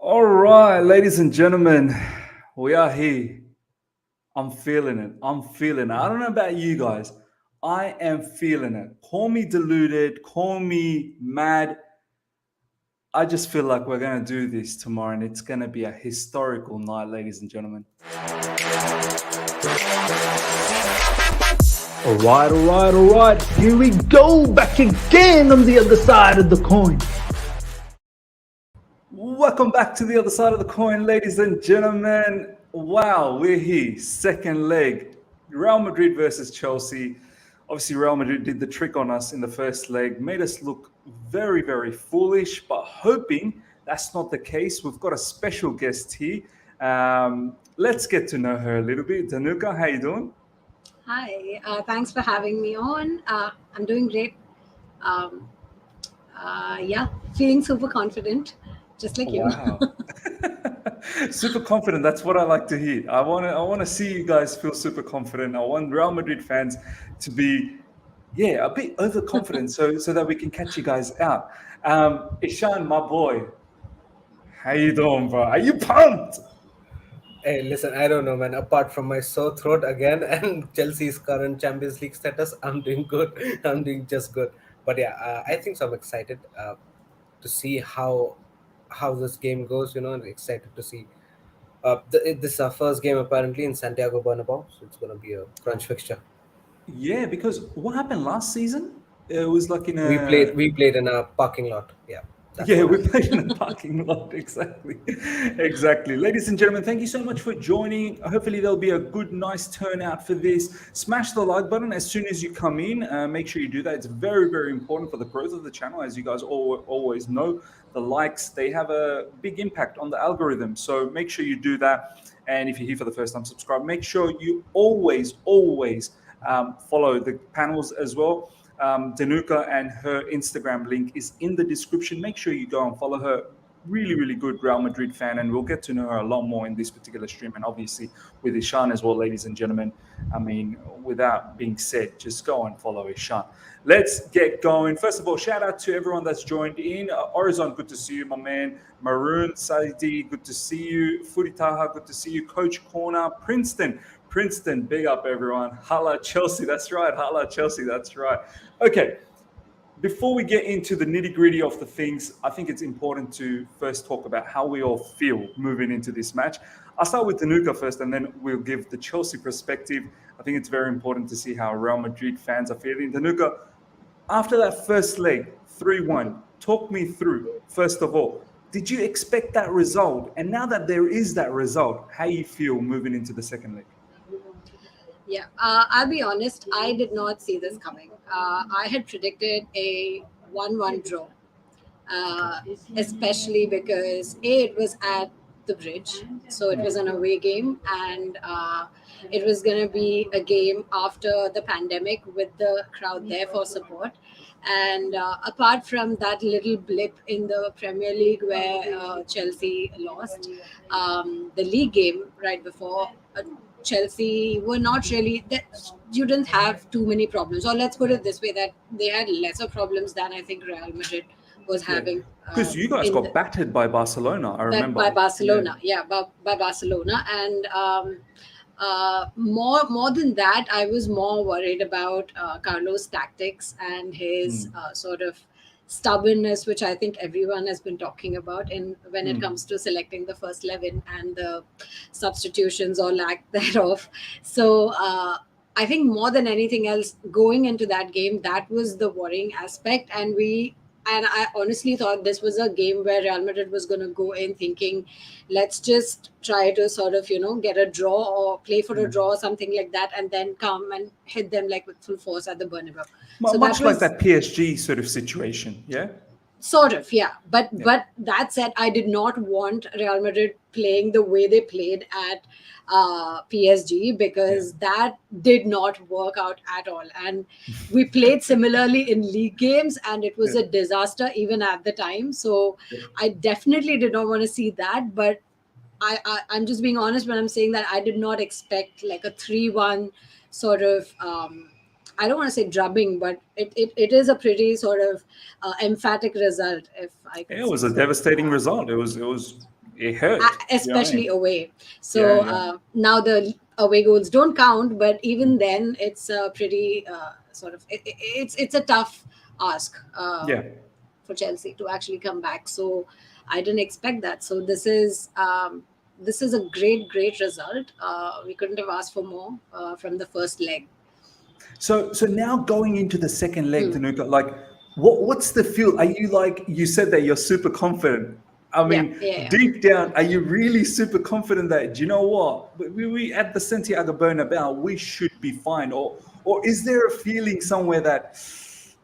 All right, ladies and gentlemen, we are here. I'm feeling it. I'm feeling it. I don't know about you guys. I am feeling it. Call me deluded, call me mad. I just feel like we're going to do this tomorrow and it's going to be a historical night, ladies and gentlemen. All right. Here we go, back again on the other side of the coin. Welcome back to the other side of the coin, ladies and gentlemen. Wow, we're here. Second leg. Real Madrid versus Chelsea. Obviously, Real Madrid did the trick on us in the first leg, made us look very, very foolish, but hoping that's not the case. We've got a special guest here. Let's get to know her a little bit. Dhenuka, how you doing? Hi, thanks for having me on. I'm doing great. Um, yeah, feeling super confident, just like you. Wow. Super confident. That's what I like to hear. I want to see you guys feel super confident. I want Real Madrid fans to be, yeah, a bit overconfident so that we can catch you guys out. Ishan, my boy, how you doing, bro? Are you pumped? Hey, listen, I don't know, man. Apart from my sore throat again and Chelsea's current Champions League status, I'm doing good. I'm doing just good. But yeah, I think so. I'm excited to see how this game goes. And excited to see. This is our first game apparently in Santiago Bernabeu, so it's gonna be a crunch fixture. Yeah, because what happened last season? It was like in We a played we played in a parking lot. Yeah, that's Yeah, what we happened. played in a parking lot. Exactly. Exactly. Ladies and gentlemen, thank you so much for joining. Hopefully, there'll be a good, nice turnout for this. Smash the like button as soon as you come in. Make sure you do that. It's very, very important for the growth of the channel. As you guys always know, the likes, they have a big impact on the algorithm. So make sure you do that. And if you're here for the first time, subscribe. Make sure you always follow the panels as well. Dhenuka and her Instagram link is in the description. Make sure you go and follow her. Really, really good Real Madrid fan, and we'll get to know her a lot more in this particular stream, and obviously with Ishan as well, ladies and gentlemen. I mean, without being said, just go and follow Ishan. Let's get going. First of all, shout out to everyone that's joined in. Orizon, good to see you, my man. Maroon, Saidi, good to see you. Furitaha, good to see you. Coach Corner, Princeton, big up everyone. Hala Chelsea, that's right. Hala Chelsea, that's right. Okay, before we get into the nitty gritty of the things, I think it's important to first talk about how we all feel moving into this match. I'll start with Dhenuka first, and then we'll give the Chelsea perspective. I think it's very important to see how Real Madrid fans are feeling. Dhenuka, after that first leg, 3-1, talk me through, first of all, did you expect that result? And now that there is that result, how you feel moving into the second leg? Yeah, I'll be honest, I did not see this coming. I had predicted a 1-1 draw, uh, especially because it was at the bridge, so it was an away game, and it was going to be a game after the pandemic with the crowd there for support. And apart from that little blip in the Premier League where Chelsea lost, the league game right before, Chelsea were not really that. You didn't have too many problems, or let's put it this way, that they had lesser problems than I think Real Madrid was Yeah. having Because you guys in got battered by Barcelona, I that remember. by Yeah. Barcelona, yeah, by Barcelona, and more than that, I was more worried about Carlos' tactics and his sort of stubbornness, which I think everyone has been talking about in when it comes to selecting the first 11 and the substitutions or lack thereof. So. I think more than anything else, going into that game, that was the worrying aspect, and I honestly thought this was a game where Real Madrid was going to go in thinking, let's just try to sort of, get a draw or play for a draw or something like that, and then come and hit them like with full force at the Bernabeu. So that Much like was that PSG sort of situation, yeah? sort of, yeah. But Yeah. but that said, I did not want Real Madrid playing the way they played at PSG, because that did not work out at all. And we played similarly in league games, and it was Yeah. a disaster even at the time. So Yeah. I definitely did not want to see that. But I'm just being honest when I'm saying that I did not expect like a 3-1 sort of. I don't want to say drubbing, but it is a pretty sort of emphatic result, if I Yeah, could it say was a so. devastating result. It was it hurt. especially You know away. So what I mean? Yeah. now the away goals don't count, but even then, it's pretty sort of it's a tough ask Yeah. for Chelsea to actually come back. So I didn't expect that. So this is a great result. We couldn't have asked for more from the first leg. So now going into the second leg, Hmm. Dhenuka, like what's the feel? Are you like you said that you're super confident? I Yeah, mean, yeah, yeah. deep down, are you really super confident that do you know what we at the Santiago Bernabeu we should be fine, or is there a feeling somewhere that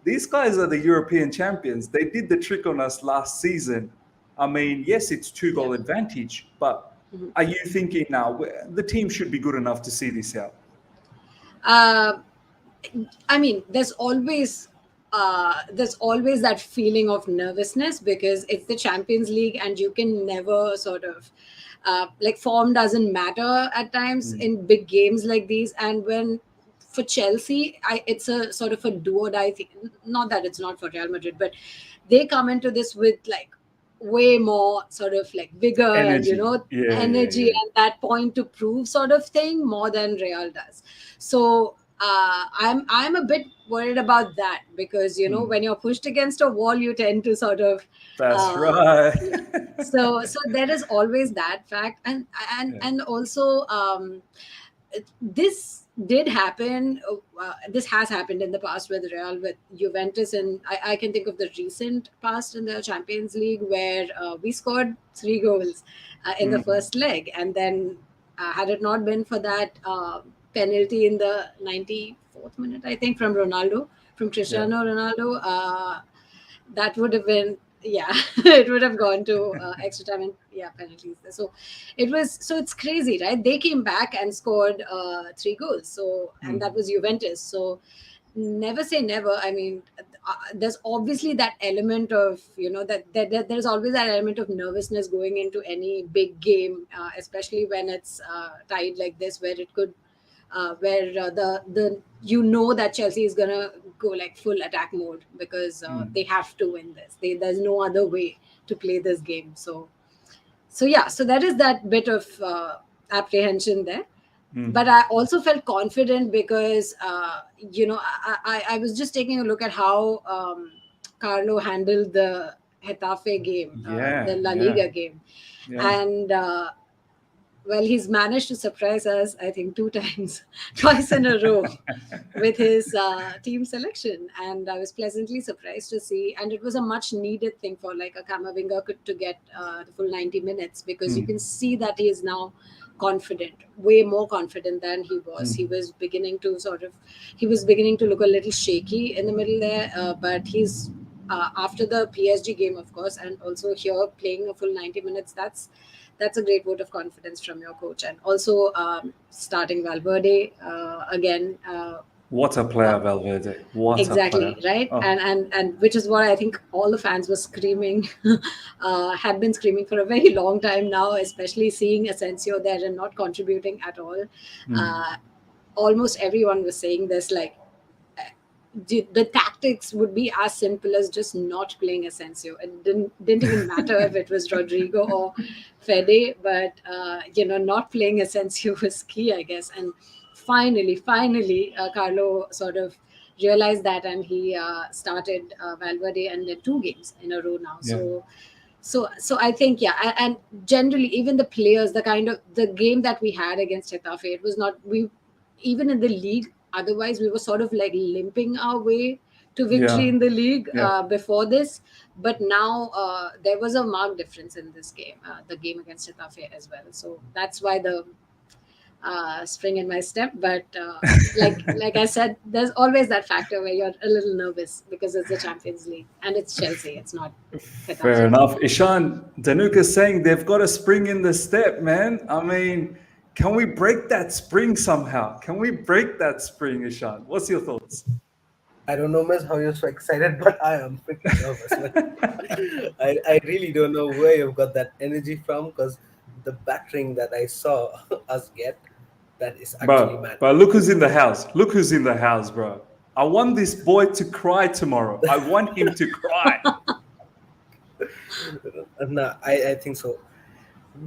these guys are the European champions? They did the trick on us last season. I mean, yes, it's 2 goal Yeah. advantage, but are you thinking now the team should be good enough to see this out? Uh, I mean, there's always that feeling of nervousness because it's the Champions League, and you can never sort of like form doesn't matter at times in big games like these. And when for Chelsea, it's a sort of a do or die thing. Not that it's not for Real Madrid, but they come into this with like way more sort of like vigor and Energy. Yeah, yeah, energy yeah. and that point to prove sort of thing more than Real does. So I'm a bit worried about that because when you're pushed against a wall, you tend to sort of That's uh, right. yeah. So there is always that fact, and and Yeah. and also this did happen. This has happened in the past with Real, with Juventus, and I can think of the recent past in the Champions League where we scored 3 goals in the first leg, and then had it not been for that penalty in the 94th minute, I think, from Ronaldo, from Yeah. Cristiano Ronaldo, that would have been, yeah, it would have gone to extra time and yeah, penalties. So it's crazy, right? They came back and scored 3 goals. So and that was Juventus. So never say never. I mean, there's obviously that element of that there's always that element of nervousness going into any big game, especially when it's tied like this, where it could where the that Chelsea is gonna go like full attack mode because they have to win this. There's no other way to play this game. So yeah, so there is that bit of apprehension there. But I also felt confident because I was just taking a look at how Carlo handled the Getafe game, the Yeah. La Yeah. Liga game, Yeah. and well, he's managed to surprise us, I think, 2 times, twice in a row with his team selection. And I was pleasantly surprised to see. And it was a much needed thing for like a Kamavinga to get the full 90 minutes because you can see that he is now confident, way more confident than he was. He was beginning to look a little shaky in the middle there, but he's after the PSG game, of course, and also here playing a full 90 minutes. That's a great vote of confidence from your coach, and also starting Valverde again. What a player, Valverde. What a player. Exactly, right. Oh. And which is what I think all the fans were screaming, have been screaming for a very long time now, especially seeing Asensio there and not contributing at all. Almost everyone was saying this, like the tactics would be as simple as just not playing Asensio. It didn't even matter if it was Rodrigo or Fede, but not playing Asensio was key, I guess. And finally, Carlo sort of realized that, and he started Valverde, and then 2 games in a row now. Yeah. So I think, yeah, and generally even the players, the kind of the game that we had against Getafe, it was not even in the league. Otherwise, we were sort of like limping our way to victory Yeah. in the league Yeah. before this. But now there was a marked difference in this game, the game against Getafe as well. So that's why the spring in my step. But like I said, there's always that factor where you're a little nervous because it's the Champions League and it's Chelsea. It's not Getafe. Fair enough. Ishan, Dhenuka's saying they've got a spring in the step, man. I mean, can we break that spring somehow? Can we break that spring, Ishan? What's your thoughts? I don't know, Miss, how you're so excited, but I am freaking nervous, man. I really don't know where you've got that energy from because the battering that I saw us get, that is actually mad. But look who's in the house. Look who's in the house, bro. I want this boy to cry tomorrow. I want him to cry. No, I think so.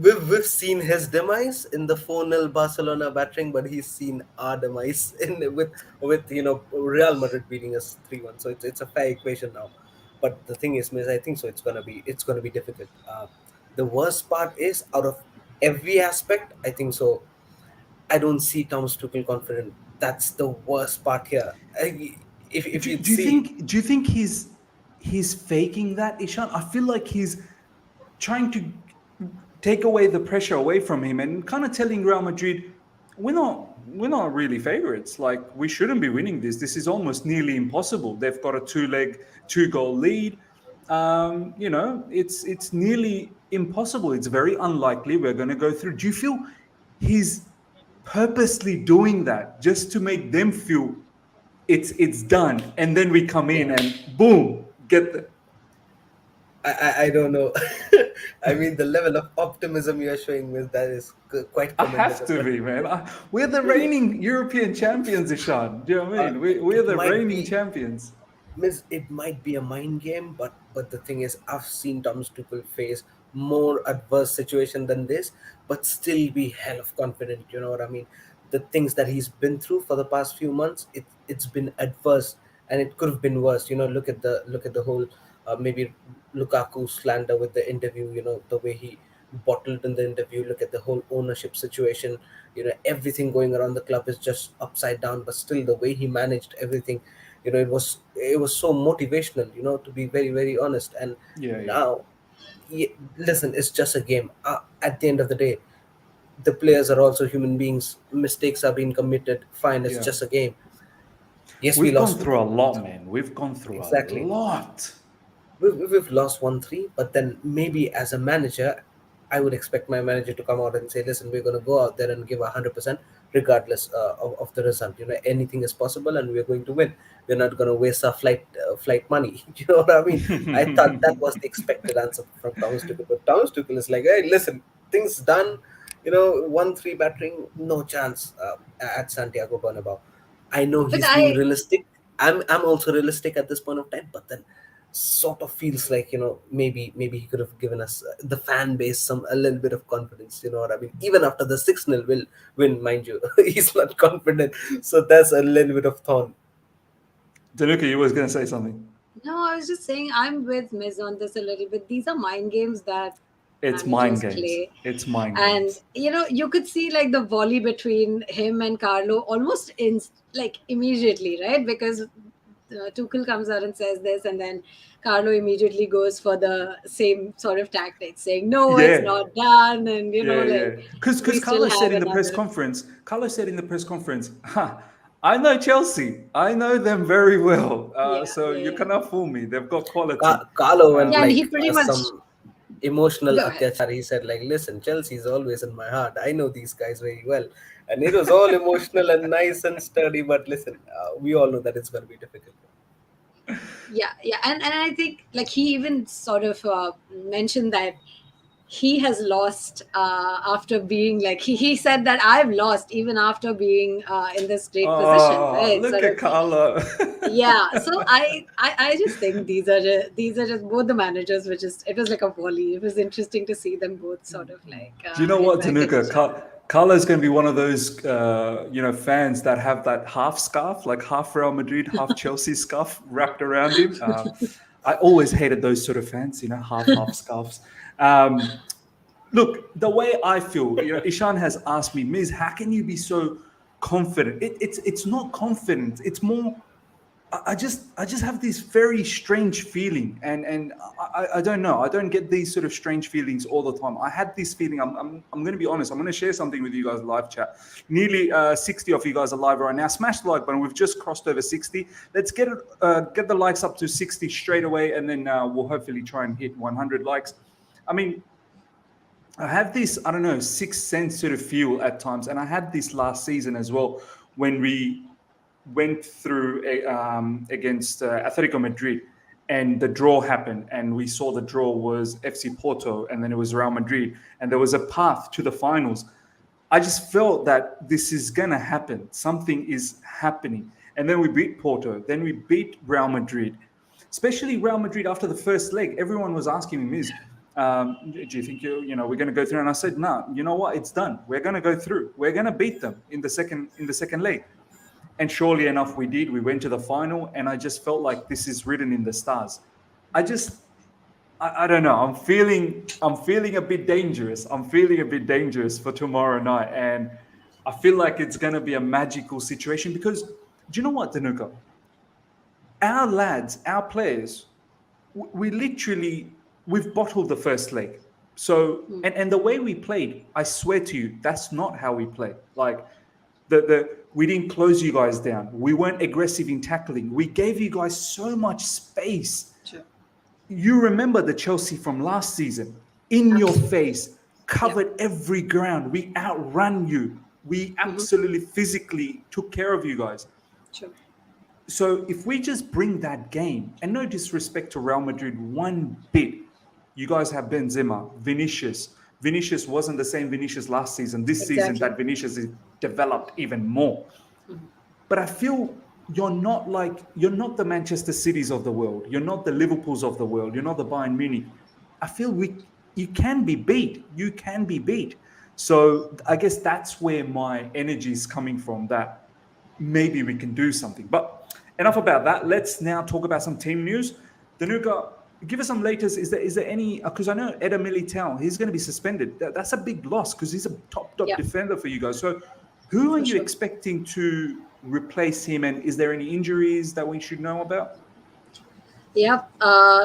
we've seen his demise in the 4-0 Barcelona battering, but he's seen our demise in with Real Madrid beating us 3-1. So it's a fair equation now. But the thing is, Miss, I think so. It's gonna be difficult. The worst part is, out of every aspect, I think so. I don't see Thomas Tuchel confident. That's the worst part here. If Do, you'd do you see, think? Do you think he's faking that, Ishan? I feel like he's trying to take away the pressure away from him and kind of telling Real Madrid, we're not really favorites. Like we shouldn't be winning this. This is almost nearly impossible. They've got a two-goal lead. It's nearly impossible. It's very unlikely we're going to go through. Do you feel he's purposely doing that just to make them feel it's done, and then we come in yeah, and boom, get the I don't know. I mean, the level of optimism you are showing with that is quite I have commendable. to But be, man. We're the reigning European champions, Ishan. Do you know what I uh, mean? We're it the might reigning be champions. Miss, it might be a mind game, but the thing is, I've seen Thomas Tuchel face more adverse situation than this, but still be hell of confident. You know what I mean? The things that he's been through for the past few months, it's been adverse, and it could have been worse. Look at the whole maybe Lukaku slander with the interview. The way he bottled in the interview. Look at the whole ownership situation. Everything going around the club is just upside down, but still the way he managed everything, it was so motivational, to be very, very honest. And Yeah, yeah, now, listen, it's just a game. At the end of the day, the players are also human beings. Mistakes are being committed. Fine, it's yeah. just a game. Yes, we We've gone lost through a 1. lot, man. We've gone through a Exactly. lot. We've lost 1-3, but then maybe as a manager, I would expect my manager to come out and say, listen, we're going to go out there and give 100% regardless of the result. Anything is possible and we're going to win. We're not going to waste our flight money. You know what I mean? I thought that was the expected answer from Thomas Tuchel. But Thomas Tuchel is like, hey, listen, things done. 1-3 battering, no chance at Santiago Bernabeu. I know But he's being I realistic. I'm also realistic at this point of time, but then sort of feels like, maybe he could have given us, the fan base, some a little bit of confidence. You know what I mean? Even after the 6-0 will win, mind you, he's not confident. So that's a little bit of thorn. Danuka, you was going to say something. No, I was just saying I'm with Miz on this a little bit. These are mind games that It's mind managers games. play. It's mind And games. you could see like the volley between him and Carlo almost in like immediately, right? Because Tuchel comes out and says this, and then Carlo immediately goes for the same sort of tactics, saying, "No, it's Yeah. not done," and Yeah, yeah. like Because we still Carlos said have in the press another. conference, I know Chelsea. I know them very well. Yeah, So yeah, you yeah. cannot fool me. They've got quality. Carlo went Yeah, and Um, he like pretty much some emotional go ahead. atyachar. He said, like, listen, Chelsea's always in my heart. I know these guys very well. And it was all emotional and nice and sturdy. But listen, we all know that it's going to be difficult. Yeah, yeah, and I think like he even sort of mentioned that he has lost after being like he said that I've lost even after being in this great position, oh, right? look Sort at of. Carlo. Yeah, so I just think these are just both the managers, which is it was like a volley. It was interesting to see them both sort of like Do you know hit what, back at Tanuka? each other. Carlo's going to be one of those, fans that have that half scarf, like half Real Madrid, half Chelsea scarf wrapped around him. I always hated those sort of fans, half scarves. Um, Look, the way I feel, Ishan has asked me, Miz, how can you be so confident? It's not confidence. It's more. I just have this very strange feeling, and I don't know. I don't get these sort of strange feelings all the time. I had this feeling. I'm going to be honest. I'm going to share something with you guys live chat. Nearly 60 of you guys are live right now. Smash the like button. We've just crossed over 60. Let's get the likes up to 60 straight away, and then we'll hopefully try and hit 100 likes. I mean, I have this, I don't know, sixth sense sort of feel at times. And I had this last season as well when we went through against Atletico Madrid and the draw happened. And we saw the draw was FC Porto and then it was Real Madrid. And there was a path to the finals. I just felt that this is going to happen. Something is happening. And then we beat Porto. Then we beat Real Madrid. Especially Real Madrid after the first leg. Everyone was asking me, Miz, Do you think we're going to go through? And I said, no, you know what? It's done. We're going to go through. We're going to beat them in the second leg. And surely enough, we did. We went to the final, and I just felt like this is written in the stars. I don't know. I'm feeling a bit dangerous. I'm feeling a bit dangerous for tomorrow night, and I feel like it's going to be a magical situation because do you know what, Dhenuka? Our lads, our players, we've bottled the first leg. So and the way we played, I swear to you, that's not how we play. Like we didn't close you guys down. We weren't aggressive in tackling. We gave you guys so much space. Sure. You remember the Chelsea from last season, in your face, covered every ground. We outrun you. We absolutely physically took care of you guys. Sure. So if we just bring that game, and no disrespect to Real Madrid one bit, you guys have Benzema, Vinicius. Vinicius wasn't the same Vinicius last season. This season, that Vinicius is developed even more. But I feel you're not the Manchester Cities of the world. You're not the Liverpools of the world. You're not the Bayern Munich. I feel you can be beat. You can be beat. So I guess that's where my energy is coming from, that maybe we can do something. But enough about that. Let's now talk about some team news. Dhenuka, give us some latest. Is there any? Because I know Eder Militao, he's going to be suspended. That's a big loss because he's a top defender for you guys. So who are you expecting to replace him? And is there any injuries that we should know about? Yep.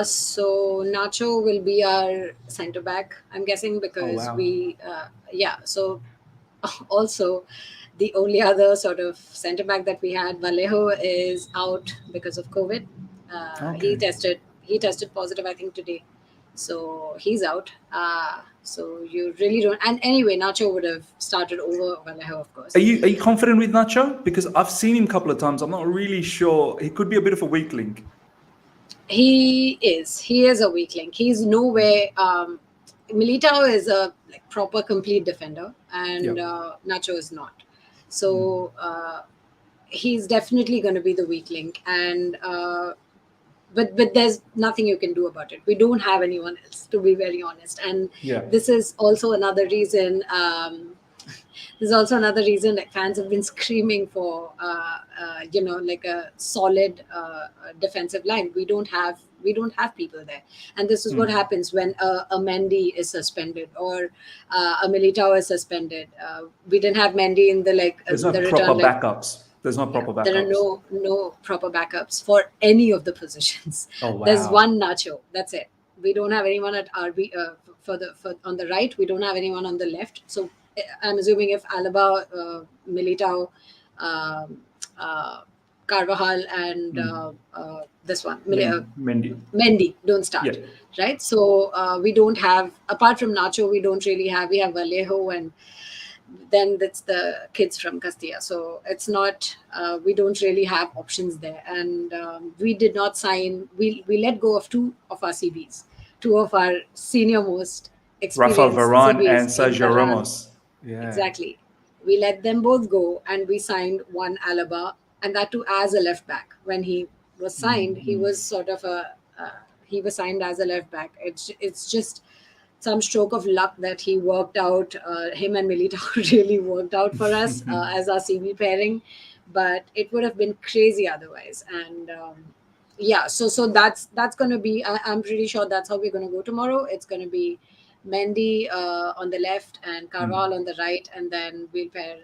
So Nacho will be our centre back, I'm guessing, because So also the only other sort of centre back that we had, Vallejo, is out because of COVID. He tested positive, I think, today. So he's out. So you really don't. And anyway, Nacho would have started over Vallejo, of course. Are you confident with Nacho? Because I've seen him a couple of times. I'm not really sure. He could be a bit of a weak link. He is a weak link. He's nowhere. Militao is a proper complete defender, and Nacho is not. So he's definitely going to be the weak link, and but there's nothing you can do about it. We don't have anyone else, to be very honest. And this is also another reason. That fans have been screaming for, like a solid defensive line. We don't have people there, and this is what happens when a Mendy is suspended or a Militao is suspended. We didn't have Mendy in There's no proper backups. There's no proper backups. There are no proper backups for any of the positions. Oh, wow. There's one Nacho. That's it. We don't have anyone at RB on the right. We don't have anyone on the left. So I'm assuming if Alaba, Militao, Carvajal, and this one, Mendy don't start, right? So we don't have, apart from Nacho, we have Vallejo, and then that's the kids from Castilla. So it's not, we don't really have options there. And we did not sign, we let go of two of our CBs, two of our senior most experienced Rafael Varane CBs and Sergio Ramos. Yeah. Exactly. We let them both go, and we signed one Alaba, and that too as a left back. When he was signed, he was sort of he was signed as a left back. It's just some stroke of luck that he worked out. Him and Militao really worked out for us as our CB pairing, but it would have been crazy otherwise. And so that's going to be. I'm pretty sure that's how we're going to go tomorrow. It's going to be Mendy on the left and Carvalho on the right, and then we'll pair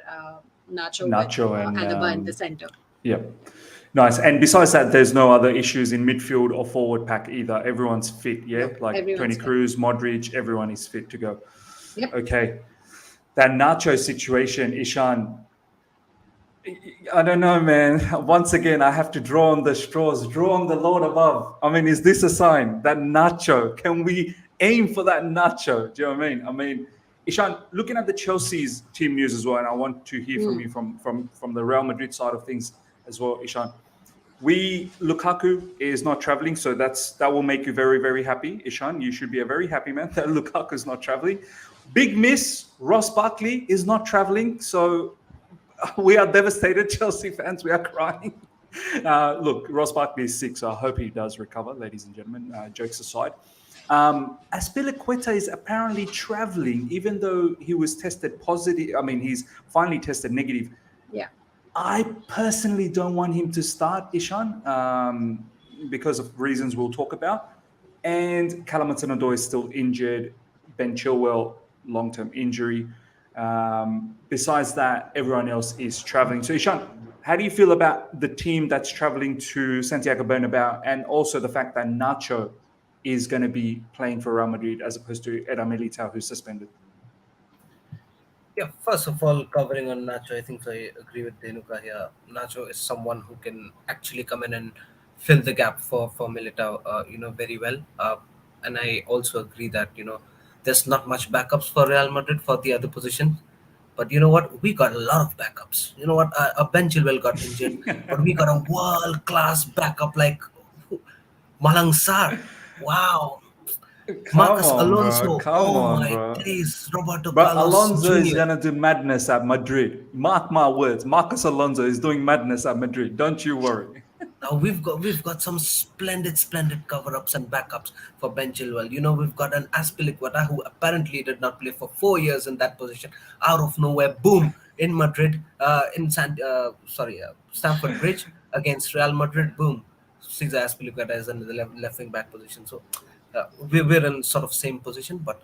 Nacho and Alaba in the center. Yeah, nice. And besides that, there's no other issues in midfield or forward pack either. Everyone's fit, Toni Kroos, Modric, everyone is fit to go. Yep. Okay. That Nacho situation, Ishan, I don't know, man. Once again, I have to draw on the straws, draw on the Lord above. I mean, is this a sign that Nacho, can we aim for that Nacho? Do you know what I mean? I mean, Ishan, looking at the Chelsea's team news as well, and I want to hear from you from the Real Madrid side of things as well, Ishan. Lukaku is not traveling, so that will make you very, very happy, Ishan. You should be a very happy man that Lukaku is not traveling. Big miss, Ross Barkley is not traveling, so we are devastated, Chelsea fans. We are crying. Look, Ross Barkley is sick, so I hope he does recover, ladies and gentlemen. Jokes aside. Azpilicueta is apparently traveling, even though he was tested positive. I mean, he's finally tested negative. Yeah. I personally don't want him to start, Ishan, because of reasons we'll talk about. And Calamatano is still injured. Ben Chilwell, long-term injury. Besides that, everyone else is traveling. So, Ishan, how do you feel about the team that's traveling to Santiago Bernabeu, and also the fact that Nacho is going to be playing for Real Madrid as opposed to Eder Militao, who's suspended? Yeah, first of all, covering on Nacho, I think I agree with Dhenuka here. Nacho is someone who can actually come in and fill the gap for Militao, very well. And I also agree that, there's not much backups for Real Madrid for the other position. But you know what? We got a lot of backups. You know what? Ben Chilwell got injured, but we got a world-class backup like Malang Sarr. Wow. Come Marcus on, bro. Alonso. Come Oh on, my bro. days. Roberto But Carlos Alonso is Jr. going to do madness at Madrid. Mark my words. Marcus Alonso is doing madness at Madrid. Don't you worry. Now we've got some splendid cover-ups and backups for Ben Chilwell. We've got an Azpilicueta who apparently did not play for 4 years in that position. Out of nowhere, boom, in Madrid, Stamford Bridge against Real Madrid, boom. Cesar Azpilicueta is in the left wing back position. So we're in sort of same position, but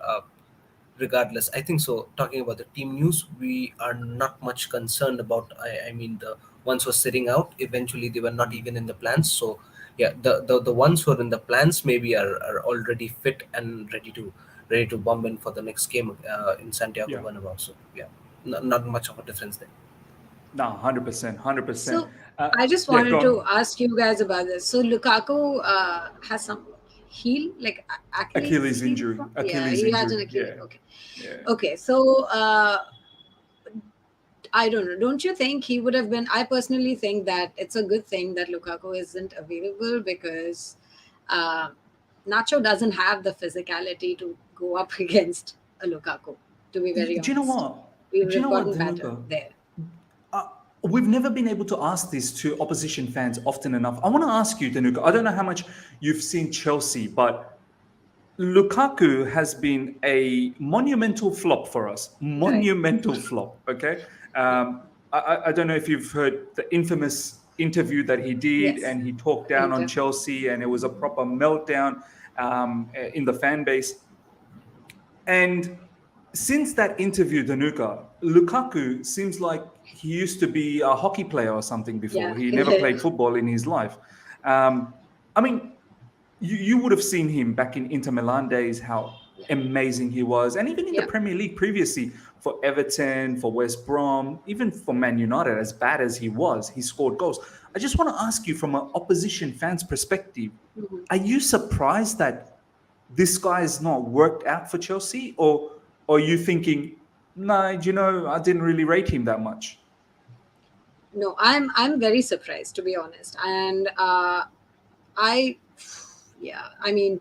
regardless, I think so. Talking about the team news, we are not much concerned about. I mean, the ones who are sitting out, eventually they were not even in the plans. So yeah, the ones who are in the plans maybe are already fit and ready to bomb in for the next game in Santiago Yeah. Bernabeu. So yeah, not much of a difference there. No, 100%. 100%. So I just yeah, go wanted on. to ask you guys about this. So Lukaku has some Achilles injury. Yeah, Achilles he has injury. an Achilles. Yeah. Okay. Yeah. Okay. So I don't know. Don't you think he would have been? I personally think that it's a good thing that Lukaku isn't available because Nacho doesn't have the physicality to go up against a Lukaku. To be very honest, Do you know what? we Do would you have know what, gotten better Dhenuka? there. We've never been able to ask this to opposition fans often enough. I want to ask you, Dhenuka, I don't know how much you've seen Chelsea, but Lukaku has been a monumental flop for us. Monumental flop, okay? I don't know if you've heard the infamous interview that he did, Yes. and he talked down on Chelsea, and it was a proper meltdown in the fan base. And since that interview, Dhenuka, Lukaku seems like he used to be a hockey player or something before. Yeah. He never played football in his life. I mean, you would have seen him back in Inter Milan days, how amazing he was. And even in the Premier League previously, for Everton, for West Brom, even for Man United, as bad as he was, he scored goals. I just want to ask you from an opposition fan's perspective, are you surprised that this guy is not worked out for Chelsea? Or are you thinking, nah, I didn't really rate him that much? No, I'm very surprised, to be honest. And I mean,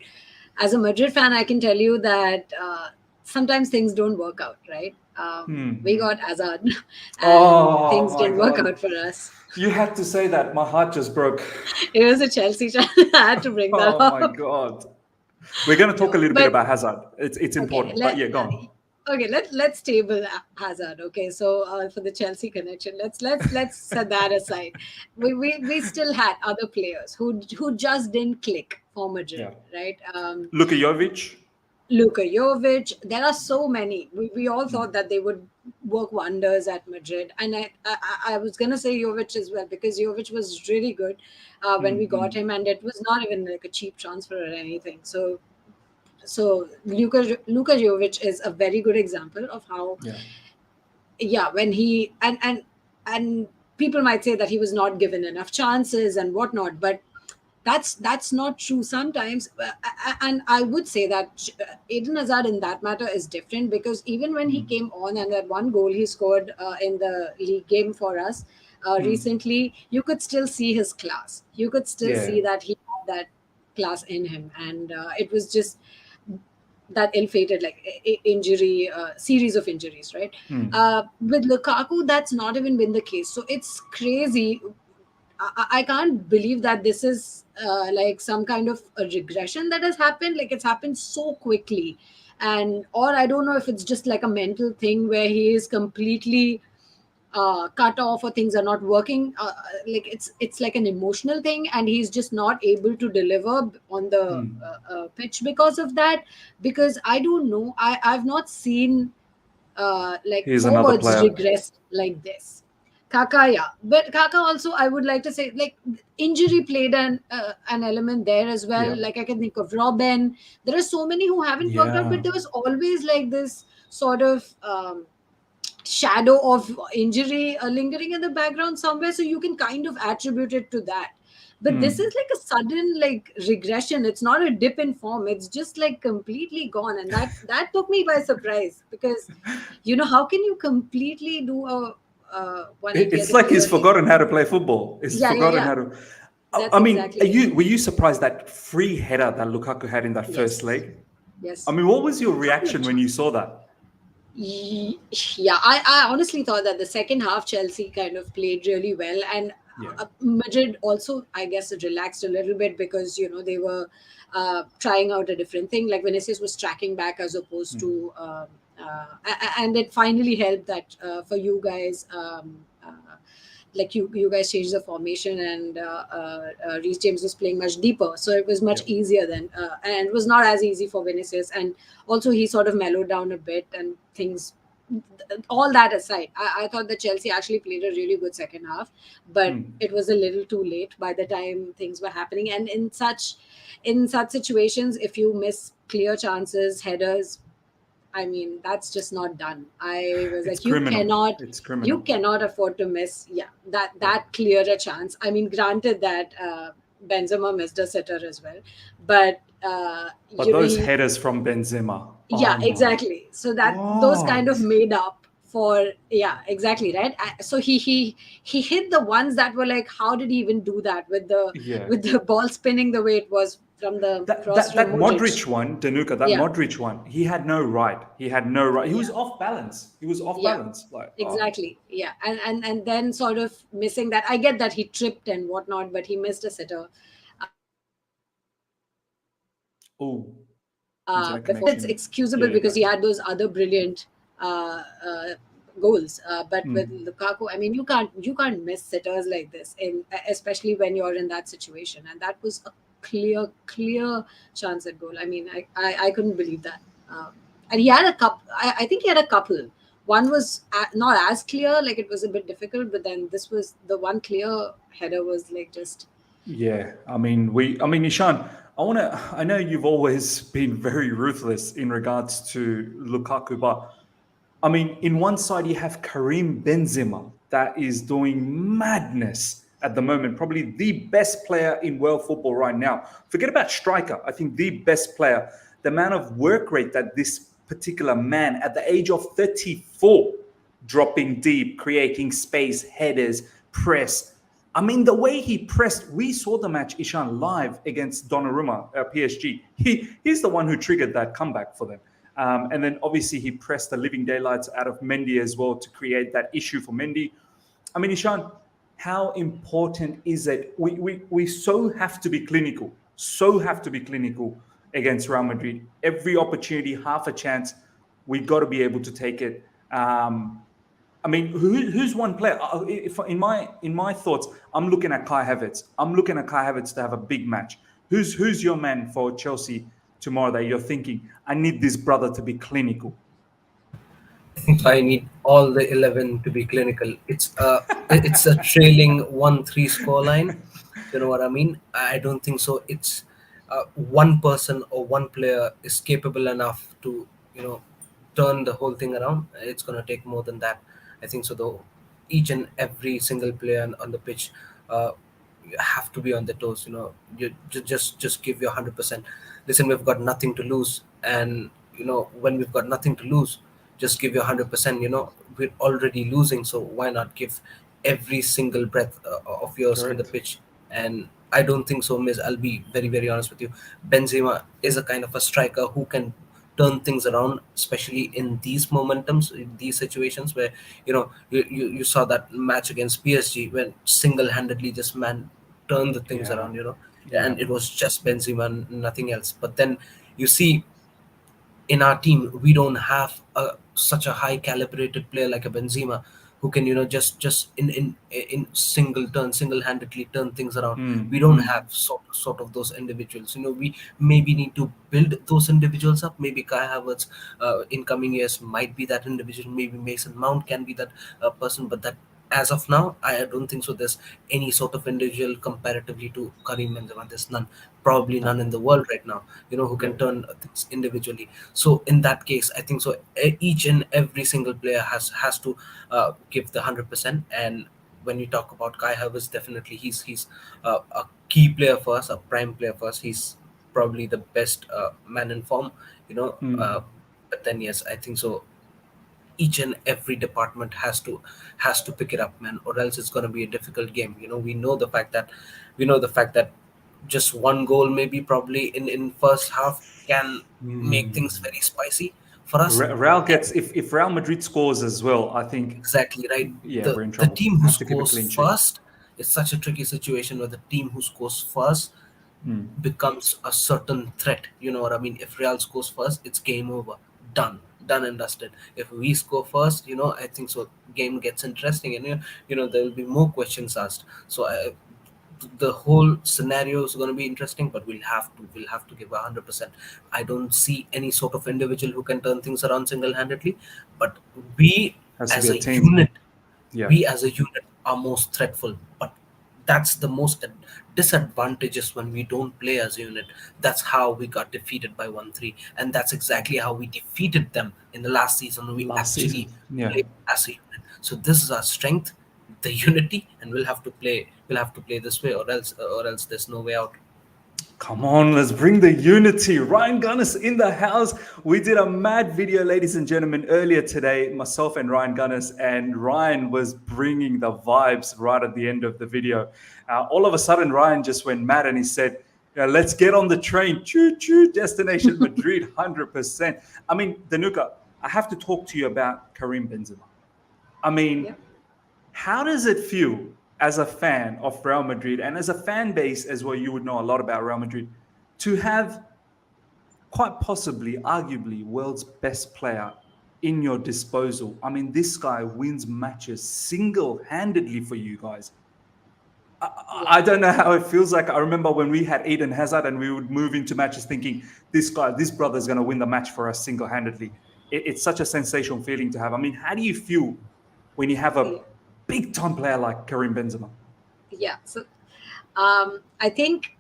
as a Madrid fan, I can tell you that sometimes things don't work out, right? We got Hazard, and things didn't work out for us. You had to say that. My heart just broke. It was a Chelsea fan. I had to bring that up. Oh my God. We're going to talk a little bit about Hazard. It's important. But yeah, go on. Okay, let's table Hazard. Okay, so for the Chelsea connection, let's set that aside. We still had other players who just didn't click for Madrid, right? Luka Jovic. There are so many. We all thought that they would work wonders at Madrid, and I was gonna say Jovic as well, because Jovic was really good when we got him, and it was not even like a cheap transfer or anything. So Luka Jovic is a very good example of how when he and people might say that he was not given enough chances and whatnot, but that's not true sometimes. And I would say that Eden Hazard in that matter is different, because even when he came on and that one goal he scored in the league game for us recently, you could still see his class. You could still see that he had that class in him, and it was just that ill-fated injury series of injuries, right? With Lukaku, that's not even been the case. So it's crazy. I can't believe that this is like some kind of a regression that has happened. Like it's happened so quickly, and or I don't know if it's just like a mental thing where he is completely cut off or things are not working. Like it's like an emotional thing, and he's just not able to deliver on the pitch because of that. Because I don't know, I've not seen like Here's another forwards player. regressed like this. Kaka, yeah, but Kaka also, I would like to say, like injury played an element there as well. Yeah. Like I can think of Robin. There are so many who haven't worked out, Yeah. but there was always like this sort of shadow of injury lingering in the background somewhere, so you can kind of attribute it to that. But this is like a sudden like regression. It's not a dip in form, it's just like completely gone, and that took me by surprise. Because how can you completely do a 180 at It's the like he's clear leg? forgotten how to play football. He's Yeah, yeah, forgotten yeah, how to. that's I mean, exactly it. were you surprised that free header that Lukaku had in that first Yes, leg? I yes. mean, what was your Couple of reaction when you chances. saw that? Yeah, I honestly thought that the second half Chelsea kind of played really well, and Yeah. Madrid also, I guess, relaxed a little bit because they were trying out a different thing. Like Vinicius was tracking back as opposed to, and it finally helped that for you guys. Like you guys changed the formation, and Reece James was playing much deeper, so it was much Yeah. easier then, and it was not as easy for Vinicius. And also he sort of mellowed down a bit and things. All that aside, I thought that Chelsea actually played a really good second half, but it was a little too late by the time things were happening. And in such situations, if you miss clear chances, headers, I mean, that's just not done. I was It's like, you criminal. cannot, It's you criminal. cannot afford to miss, yeah, that Yeah. that clear a chance. I mean, granted that Benzema missed a sitter as well, but But those he, headers from Benzema, yeah, oh my exactly. So that those kind God. of made up for, yeah, exactly, right. So he hit the ones that were like, how did he even do that with the Yeah. with the ball spinning the way it was from the That, cross that from that Modric? Modric one, Dhenuka, that Yeah, Modric one, he had no right. He had no right. He yeah. was off balance. He was off Yeah, balance. Like, oh, exactly. Yeah, and then sort of missing that. I get that he tripped and whatnot, but he missed a sitter. oh, internet Before it's connection. excusable Yeah, you're because back. he had those other brilliant goals. But with Lukaku, I mean, you can't miss sitters like this, especially when you're in that situation. And that was a clear chance at goal. I mean, I couldn't believe that. And he had a couple. I think he had a couple. One was not as clear, like it was a bit difficult, but then this was the one clear header was like just. Yeah, I mean, Ishan, I know you've always been very ruthless in regards to Lukaku, but I mean, in one side you have Karim Benzema that is doing madness at the moment, probably the best player in world football right now. Forget about striker. I think the best player. The amount of work rate that this particular man at the age of 34, dropping deep, creating space, headers, press. I mean, the way he pressed, we saw the match, Ishan, live against Donnarumma, PSG. He's the one who triggered that comeback for them. And then obviously he pressed the living daylights out of Mendy as well to create that issue for Mendy. I mean, Ishan, how important is it? We so have to be clinical, against Real Madrid. Every opportunity, half a chance, we got to be able to take it. I mean, who's one player? If in my thoughts, I'm looking at Kai Havertz. I'm looking at Kai Havertz to have a big match. Who's your man for Chelsea tomorrow that you're thinking? I need this brother to be clinical. I need all the 11 to be clinical. It's a trailing 1-3 scoreline. You know what I mean? I don't think so. It's one person or one player is capable enough to turn the whole thing around. It's gonna take more than that. I think so. Though each and every single player on the pitch, you have to be on the toes. You just give your 100%. Listen, we've got nothing to lose, and when we've got nothing to lose, just give your 100%. We're already losing, so why not give every single breath of yours in the Correct. pitch? And I don't think so, Miss. I'll be very, very honest with you. Benzema is a kind of a striker who can turn things around, especially in these momentums, in these situations where you saw that match against PSG when single-handedly just man turned the things Yeah. around, Yeah. and it was just Benzema, nothing else. But then you see in our team we don't have such a high calibrated player like a Benzema who can just in single-handedly turn things around. We don't have sort of those individuals. We maybe need to build those individuals up. Maybe Kai Havertz in coming years might be that individual. Maybe Mason Mount can be that person, but that as of now, I don't think so. There's any sort of individual comparatively to Karim Benzema. There's none, probably none in the world right now. Who can turn things individually. So in that case, I think so. Each and every single player has to give the 100%. And when you talk about Kai Havertz, definitely he's a key player for us, a prime player for us. He's probably the best man in form. But then yes, I think so each and every department has to pick it up, man, or else it's going to be a difficult game. We know the fact that just one goal maybe probably in first half can make things very spicy for us. Real gets, if Real Madrid scores as well, I think, Exactly right. yeah, the we're in the trouble. team who Have to keep a scores clean sheet. first is such a tricky situation where the team who scores first becomes a certain threat. You know what I mean? If Real scores first, it's game over. Done and dusted. If we score first, I think so game gets interesting, and there will be more questions asked. So the whole scenario is going to be interesting, but we'll have to give 100%. I don't see any sort of individual who can turn things around single-handedly, but we Has to be as a a team. unit Yeah. we as a unit are most threatful. But that's the most disadvantageous when we don't play as a unit. That's how we got defeated by 1-3, and that's exactly how we defeated them in the last season. We Last actually season. Yeah. played as a unit. So this is our strength, the unity, and we'll have to play this way, or else there's no way out. Come on, let's bring the unity. Ryan Gunness in the house. We did a mad video, ladies and gentlemen, earlier today, myself and Ryan Gunness, and Ryan was bringing the vibes right at the end of the video. All of a sudden, Ryan just went mad and he said, "Yeah, let's get on the train. Choo choo, destination Madrid, 100%." I mean, Dhenuka, I have to talk to you about Karim Benzema. I mean, Yep. how does it feel as a fan of Real Madrid and as a fan base as well? You would know a lot about Real Madrid to have quite possibly, arguably, world's best player in your disposal. I mean, this guy wins matches single-handedly for you guys. I don't know how it feels like. I remember when we had Eden Hazard and we would move into matches thinking this brother's going to win the match for us single-handedly. It's such a sensational feeling to have. I mean, how do you feel when you have a Yeah. big-time player like Karim Benzema? Yeah. So I think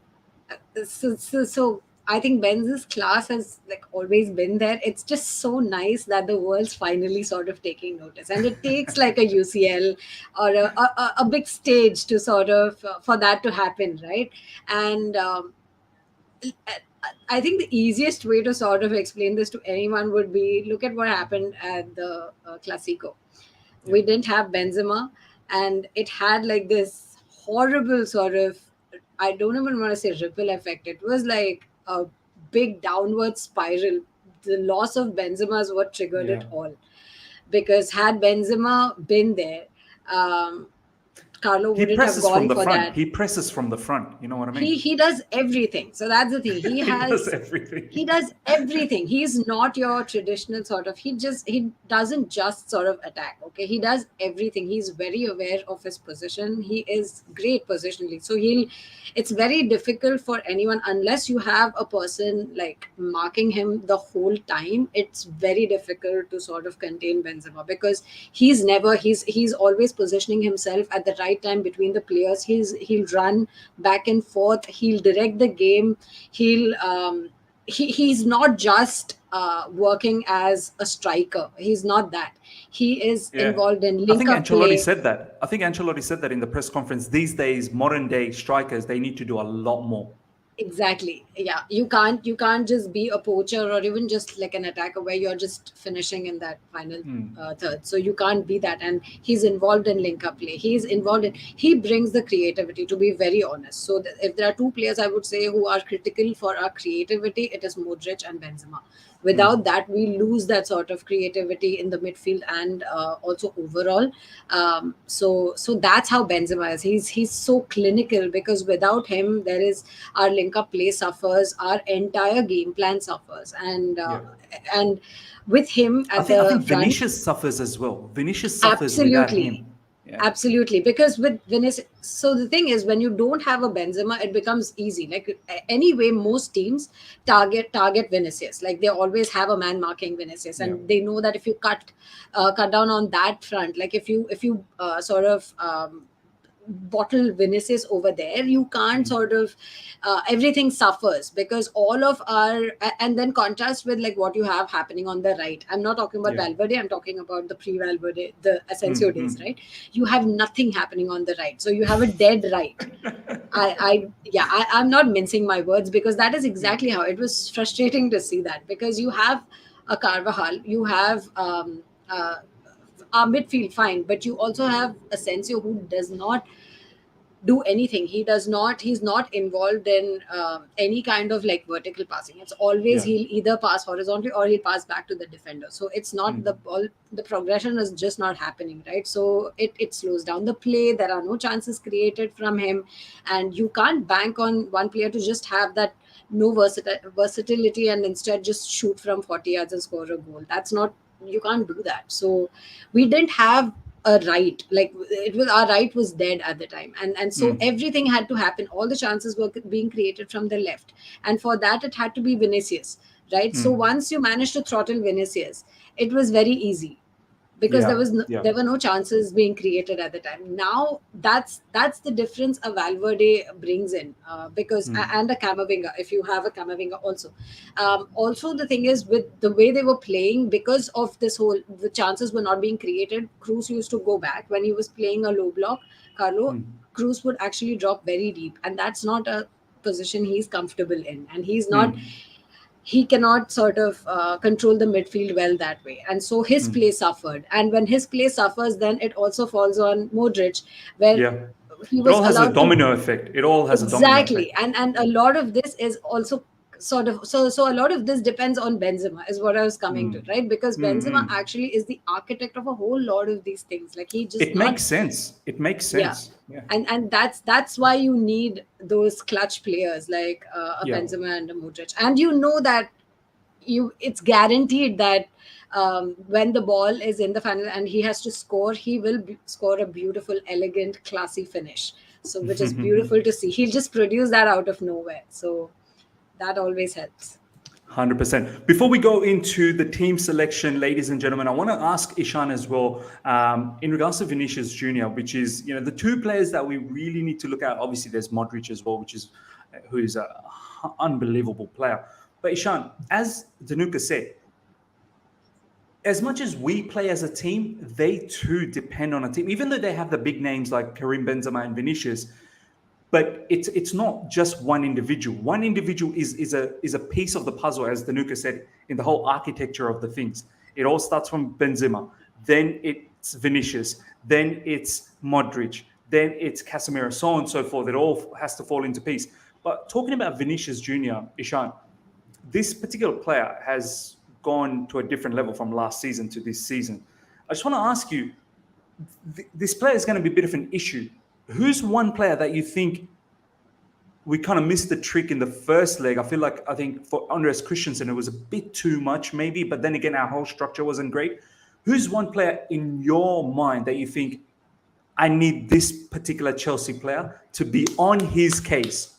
so I think Benz's class has like always been there. It's just so nice that the world's finally sort of taking notice, and it takes like a UCL or a big stage to sort of for that to happen, right? And I think the easiest way to sort of explain this to anyone would be look at what happened at the Clasico. We didn't have Benzema, and it had like this horrible sort of, I don't even want to say ripple effect. It was like a big downward spiral. The loss of Benzema is what triggered it Yeah. all. Because had Benzema been there, um, Carlo He wouldn't have presses from gone the for front. that. He presses from the front. You know what I mean? He does everything. So that's the thing. He He does has everything. he does everything. He's not your traditional sort of, he doesn't just sort of attack. Okay, he does everything. He's very aware of his position. He is great positionally. So it's very difficult for anyone unless you have a person like marking him the whole time. It's very difficult to sort of contain Benzema because he's always positioning himself at the right time between the players. He'll run back and forth. He'll direct the game. He's not just working as a striker. He's not that. He is Yeah. involved in I think link-up Ancelotti play. said that. I think Ancelotti said that in the press conference. These days, modern day strikers, they need to do a lot more. Exactly. Yeah. You can't just be a poacher or even just like an attacker where you're just finishing in that final third. So you can't be that. And he's involved in link-up play. He brings the creativity, to be very honest. So if there are two players I would say who are critical for our creativity, it is Modric and Benzema. Without that, we lose that sort of creativity in the midfield and also overall. So that's how Benzema is. He's so clinical, because without him, there is our link up play suffers, our entire game plan suffers, Yeah. and with him I at think I the think front, Vinicius suffers as well. Vinicius suffers without absolutely. him. Yeah. Absolutely, because with Venice, so the thing is, when you don't have a Benzema, it becomes easy. Like anyway, most teams target Vinicius. Like they always have a man marking Vinicius, Yeah. and they know that if you cut down on that front, like if you sort of bottle Vinicius over there, you can't sort of everything suffers, because all of our and then contrast with like what you have happening on the right. I'm not talking about Yeah. Valverde, I'm talking about the pre-Valverde, the Asensio days, right? You have nothing happening on the right, so you have a dead right. I'm not mincing my words, because that is exactly how it was frustrating to see that, because you have a Carvajal, you have our midfield fine, but you also have Asensio, who does not do anything. He's not involved in any kind of like vertical passing. It's always Yeah. he'll either pass horizontally or he'll pass back to the defender. So it's not the ball, the progression is just not happening, right? So it slows down the play. There are no chances created from him, and you can't bank on one player to just have that no versatility and instead just shoot from 40 yards and score a goal. That's not, you can't do that. So we didn't have a right, like it was, our right was dead at the time, and so everything had to happen. All the chances were being created from the left, and for that it had to be Vinicius, right? So once you managed to throttle Vinicius, it was very easy, because Yeah. there were no chances being created at the time. Now that's the difference a Valverde brings in, because and a Camavinga, if you have a Camavinga also. Also the thing is, with the way they were playing, because of this whole, the chances were not being created, Cruz used to go back when he was playing a low block. Carlo Cruz would actually drop very deep, and that's not a position he's comfortable in, and he cannot sort of control the midfield well that way, and so his play suffered. And when his play suffers, then it also falls on Modric, where Yeah. he It was all has a allowed to. domino effect. It all has a domino Exactly, effect. and a lot of this is also sort of, so a lot of this depends on Benzema, is what I was coming to, right? Because Benzema actually is the architect of a whole lot of these things. Like he just It not. makes sense. It makes Yeah, sense. Yeah. and that's why you need those clutch players like a Yeah. Benzema and a Modric, and you know that it's guaranteed that when the ball is in the final and he has to score, he will score a beautiful, elegant, classy finish. So which is beautiful to see. He'll just produce that out of nowhere. So that always helps. 100%. Before we go into the team selection, ladies and gentlemen, I want to ask Ishan as well, in regards to Vinicius Junior, which is, the two players that we really need to look at. Obviously, there's Modric as well, who is an unbelievable player. But Ishan, as Dhenuka said, as much as we play as a team, they too depend on a team. Even though they have the big names like Karim Benzema and Vinicius, but it's not just one individual. One individual is a piece of the puzzle, as Dhenuka said, in the whole architecture of the things. It all starts from Benzema, then it's Vinicius, then it's Modric, then it's Casemiro, so on and so forth. It all has to fall into piece. But talking about Vinicius Junior, Ishan, this particular player has gone to a different level from last season to this season. I just want to ask you, this player is going to be a bit of an issue. Who's one player that you think we kind of missed the trick in the first leg? I think for Andreas Christensen, it was a bit too much maybe, but then again, our whole structure wasn't great. Who's one player in your mind that you think, I need this particular Chelsea player to be on his case,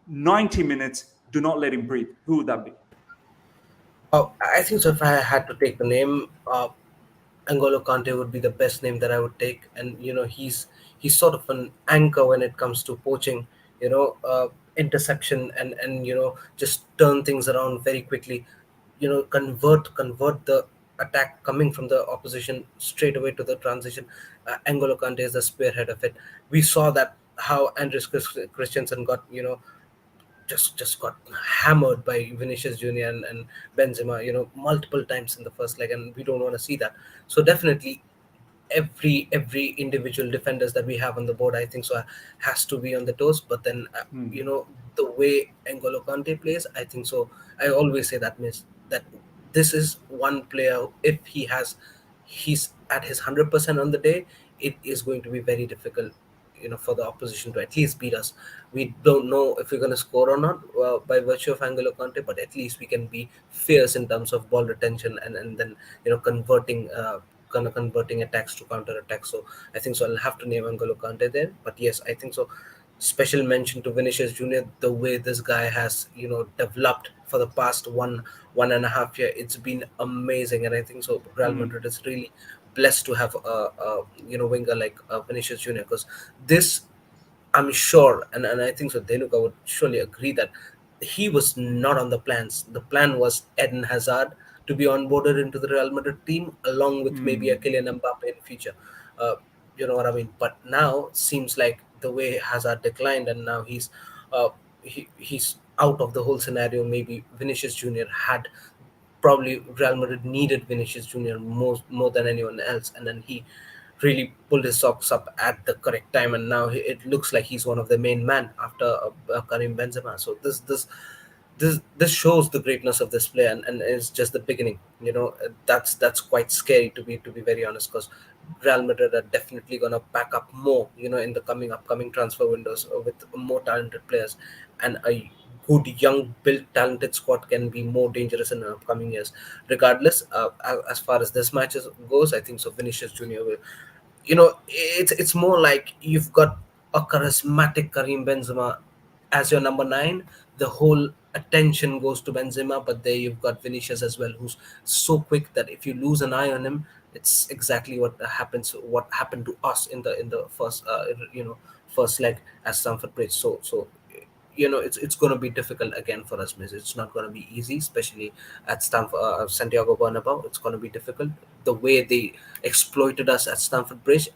90 minutes, do not let him breathe? Who would that be? Oh, I think so. If I had to take the name, N'Golo Kante would be the best name that I would take, and he's sort of an anchor when it comes to poaching, interception, and just turn things around very quickly, convert the attack coming from the opposition straight away to the transition. N'Golo Kante is the spearhead of it. We saw that how Andres Christensen got just got hammered by Vinicius Junior and Benzema, multiple times in the first leg, and we don't want to see that. So definitely, every individual defenders that we have on the board, I think so, has to be on the toes. But then, the way N'Golo Kante plays, I think so, I always say that means that this is one player. If he's at his 100% on the day, it is going to be very difficult, for the opposition to at least beat us. We don't know if we're going to score or not by virtue of Angolo Conte, but at least we can be fierce in terms of ball retention and then converting. Kind of converting attacks to counter attacks. So I think so. I'll have to name Angolo Kante there. But yes, I think so. Special mention to Vinicius Junior. The way this guy has developed for the past one and a half year, it's been amazing. And I think so. Real Madrid is really blessed to have a winger like Vinicius Junior, because this, I'm sure, and I think so. Dhenuka would surely agree that he was not on the plans. The plan was Eden Hazard to be onboarded into the Real Madrid team, along with maybe a Kylian Mbappe in future. Uh, you know what I mean? But now seems like the way Hazard declined, and now he's out of the whole scenario. Maybe Vinicius Junior had probably Real Madrid needed Vinicius Junior more than anyone else, and then he really pulled his socks up at the correct time, and now it looks like he's one of the main man after Karim Benzema. So this shows the greatness of this player, and it's just the beginning. That's quite scary, to be very honest, because Real Madrid are definitely gonna pack up more, in the upcoming transfer windows with more talented players, and a good young built talented squad can be more dangerous in the upcoming years. Regardless, as far as this match goes, I think so. Vinicius Junior will, it's more like you've got a charismatic Karim Benzema as your number nine. The whole attention goes to Benzema, but there you've got Vinicius as well, who's so quick that if you lose an eye on him, it's exactly what happened to us in the first first leg at Stamford Bridge. So it's going to be difficult again for us, miss. It's not going to be easy, especially at Santiago Bernabeu. It's going to be difficult. The way they exploited us at Stamford Bridge,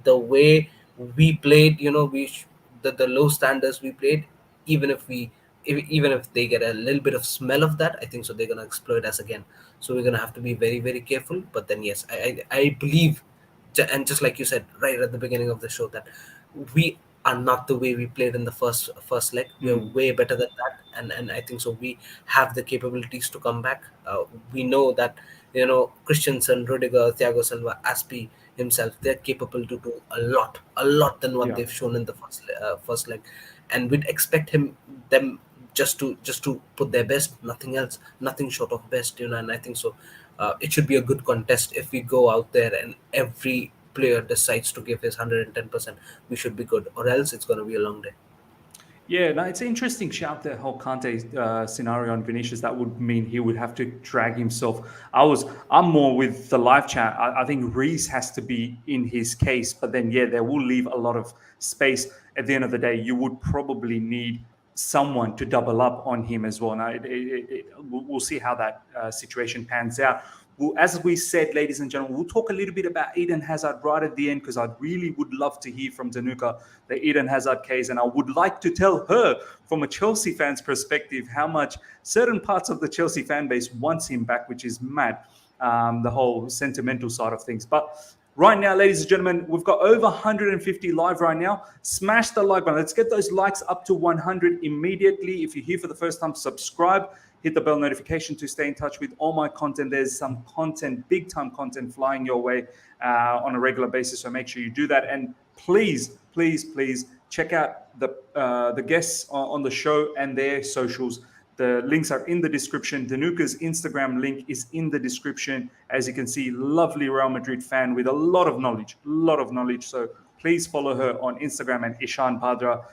the way we played, the low standards we played, even if they get a little bit of smell of that, I think so they're going to exploit us again. So we're going to have to be very, very careful. But then yes, I believe, and just like you said right at the beginning of the show, that we are not the way we played in the first leg. We are way better than that, and I think so. We have the capabilities to come back. We know that Christensen, Rudiger, Thiago Silva, Aspi himself, they're capable to do a lot than what Yeah. they've shown in the first leg, and we'd expect them just to put their best, nothing else, nothing short of best. And I think so. It should be a good contest if we go out there and every player decides to give his 110%. We should be good, or else it's going to be a long day. Yeah, no, it's an interesting shout, the whole Kante scenario on Vinicius. That would mean he would have to drag himself. I'm more with the live chat. I think Reese has to be in his case, but then yeah, they will leave a lot of space. At the end of the day, you would probably need someone to double up on him as well. Now, we'll see how that situation pans out. Well, as we said, ladies and gentlemen, we'll talk a little bit about Eden Hazard right at the end, because I really would love to hear from Dhenuka the Eden Hazard case, and I would like to tell her from a Chelsea fan's perspective how much certain parts of the Chelsea fan base wants him back, which is mad, the whole sentimental side of things. But right now, ladies and gentlemen, we've got over 150 live right now. Smash the like button. Let's get those likes up to 100 immediately. If you're here for the first time, subscribe. Hit the bell notification to stay in touch with all my content. There's some content, big time content flying your way on a regular basis. So make sure you do that. And please, please, please check out the guests on the show and their socials. The links are in the description. Dhenuka's Instagram link is in the description. As you can see, lovely Real Madrid fan with a lot of knowledge. So please follow her on Instagram, and Ishan Padra.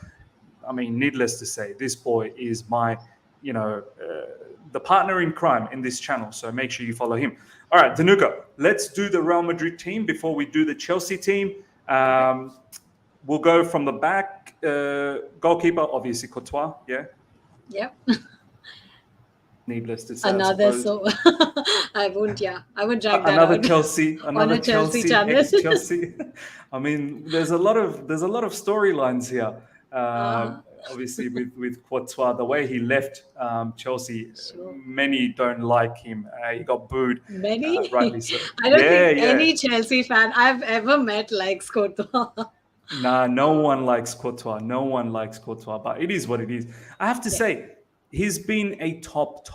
I mean, needless to say, this boy is my, the partner in crime in this channel. So make sure you follow him. All right, Dhenuka, let's do the Real Madrid team before we do the Chelsea team. We'll go from the back. Goalkeeper, obviously, Courtois, yeah? Yep. Needless to say. Another, so I won't drag that Another out. Chelsea, another Chelsea Chelsea, channel. ex-Chelsea. I mean, there's a lot of storylines here. Obviously, with Courtois, the way he left Chelsea, Sure. many don't like him. He got booed. Many? Rightly so. I don't think any Chelsea fan I've ever met likes Courtois. Nah, no one likes Courtois. No one likes Courtois, but it is what it is. I have to say, he's been a top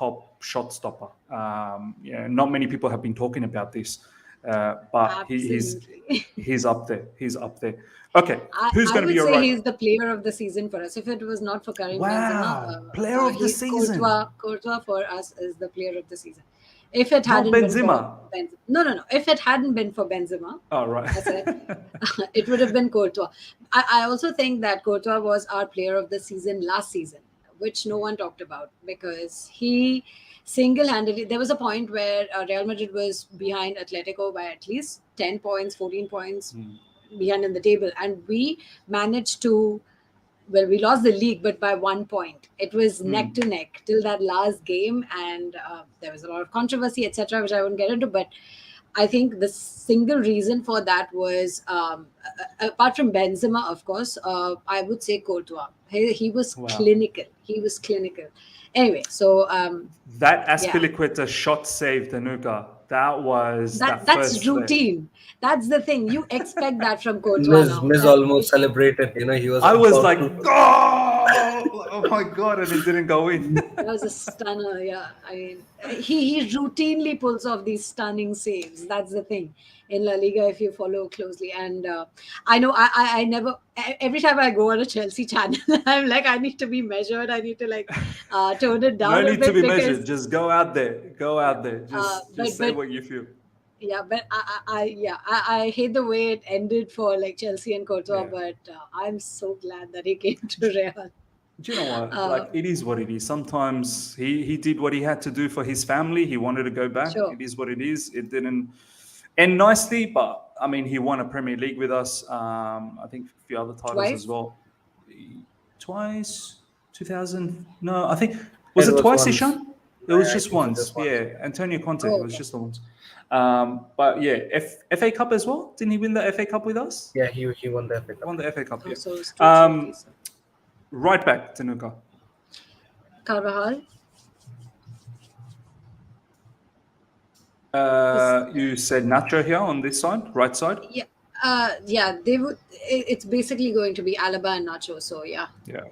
shot stopper. Not many people have been talking about this, but Absolutely. he's up there. He's up there. Okay, who's I going to be would your say right? he's the player of the season for us. If it was not for Karim Wow, Benzema, player of the season. Courtois for us is the player of the season. If it Not hadn't been for Benzema. Benzema, no. If it hadn't been for Benzema, Oh, right. I said it would have been Courtois. I also think that Courtois was our player of the season last season, which no one talked about because he single-handedly. There was a point where Real Madrid was behind Atletico by at least 10 points, 14 points behind in the table, and we managed to. Well, we lost the league, but by 1 point. It was neck to neck till that last game, and there was a lot of controversy, etc., which I won't get into. But I think the single reason for that was, apart from Benzema, of course, I would say Courtois. He was clinical. He was clinical. Anyway, so that Aspilicueta shot save, Dhenuka. That's first routine. That's the thing. You expect that from Courtois now. Miz almost celebrated. He was. I was like, oh my god, and it didn't go in. That was a stunner. Yeah, I mean, he routinely pulls off these stunning saves. That's the thing in La Liga if you follow closely. And I know I never. Every time I go on a Chelsea channel, I'm like, I need to be measured. I need to tone it down. No need to be measured. Just go out there. Go out there. Just say what you feel. Yeah, but I hate the way it ended for Chelsea and Courtois. But I'm so glad that he came to Real. Do you know what? It is what it is. Sometimes he did what he had to do for his family. He wanted to go back. Sure. It is what it is. It didn't end nicely, but I mean, he won a Premier League with us. I think a few other titles as well. Twice. 2000. No, I think was it twice, Ishan? It was just once. Yeah, Antonio Conte. It was just the once. But yeah, FA Cup as well. Didn't he win the FA Cup with us? Yeah, he won the FA Cup. Won the FA Cup. Yeah. So right back, Dhenuka. Carvajal. You said Nacho here on this side, right side. Yeah. They would. It's basically going to be Alaba and Nacho. So yeah. Yeah.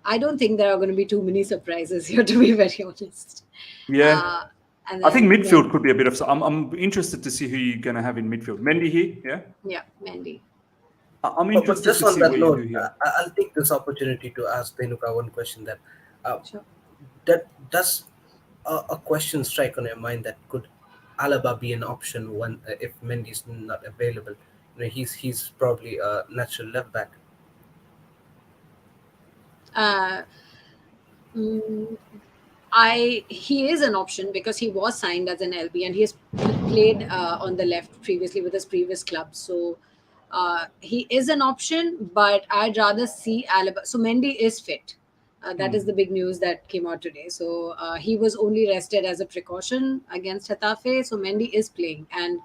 I don't think there are going to be too many surprises here, to be very honest. Yeah. I think midfield could be a bit of. I'm interested to see who you're going to have in midfield. Mendy here, yeah. Yeah, Mendy. I'm interested just to on see that what note, you do here. I'll take this opportunity to ask Dhenuka one question. That Sure. that does a question strike on your mind that could Alaba be an option when if Mendy is not available? He's probably a natural left back. He is an option because he was signed as an LB and he has played on the left previously with his previous club. So he is an option, but I'd rather see Alaba. So Mendy is fit. That is the big news that came out today. So he was only rested as a precaution against Getafe. So Mendy is playing. And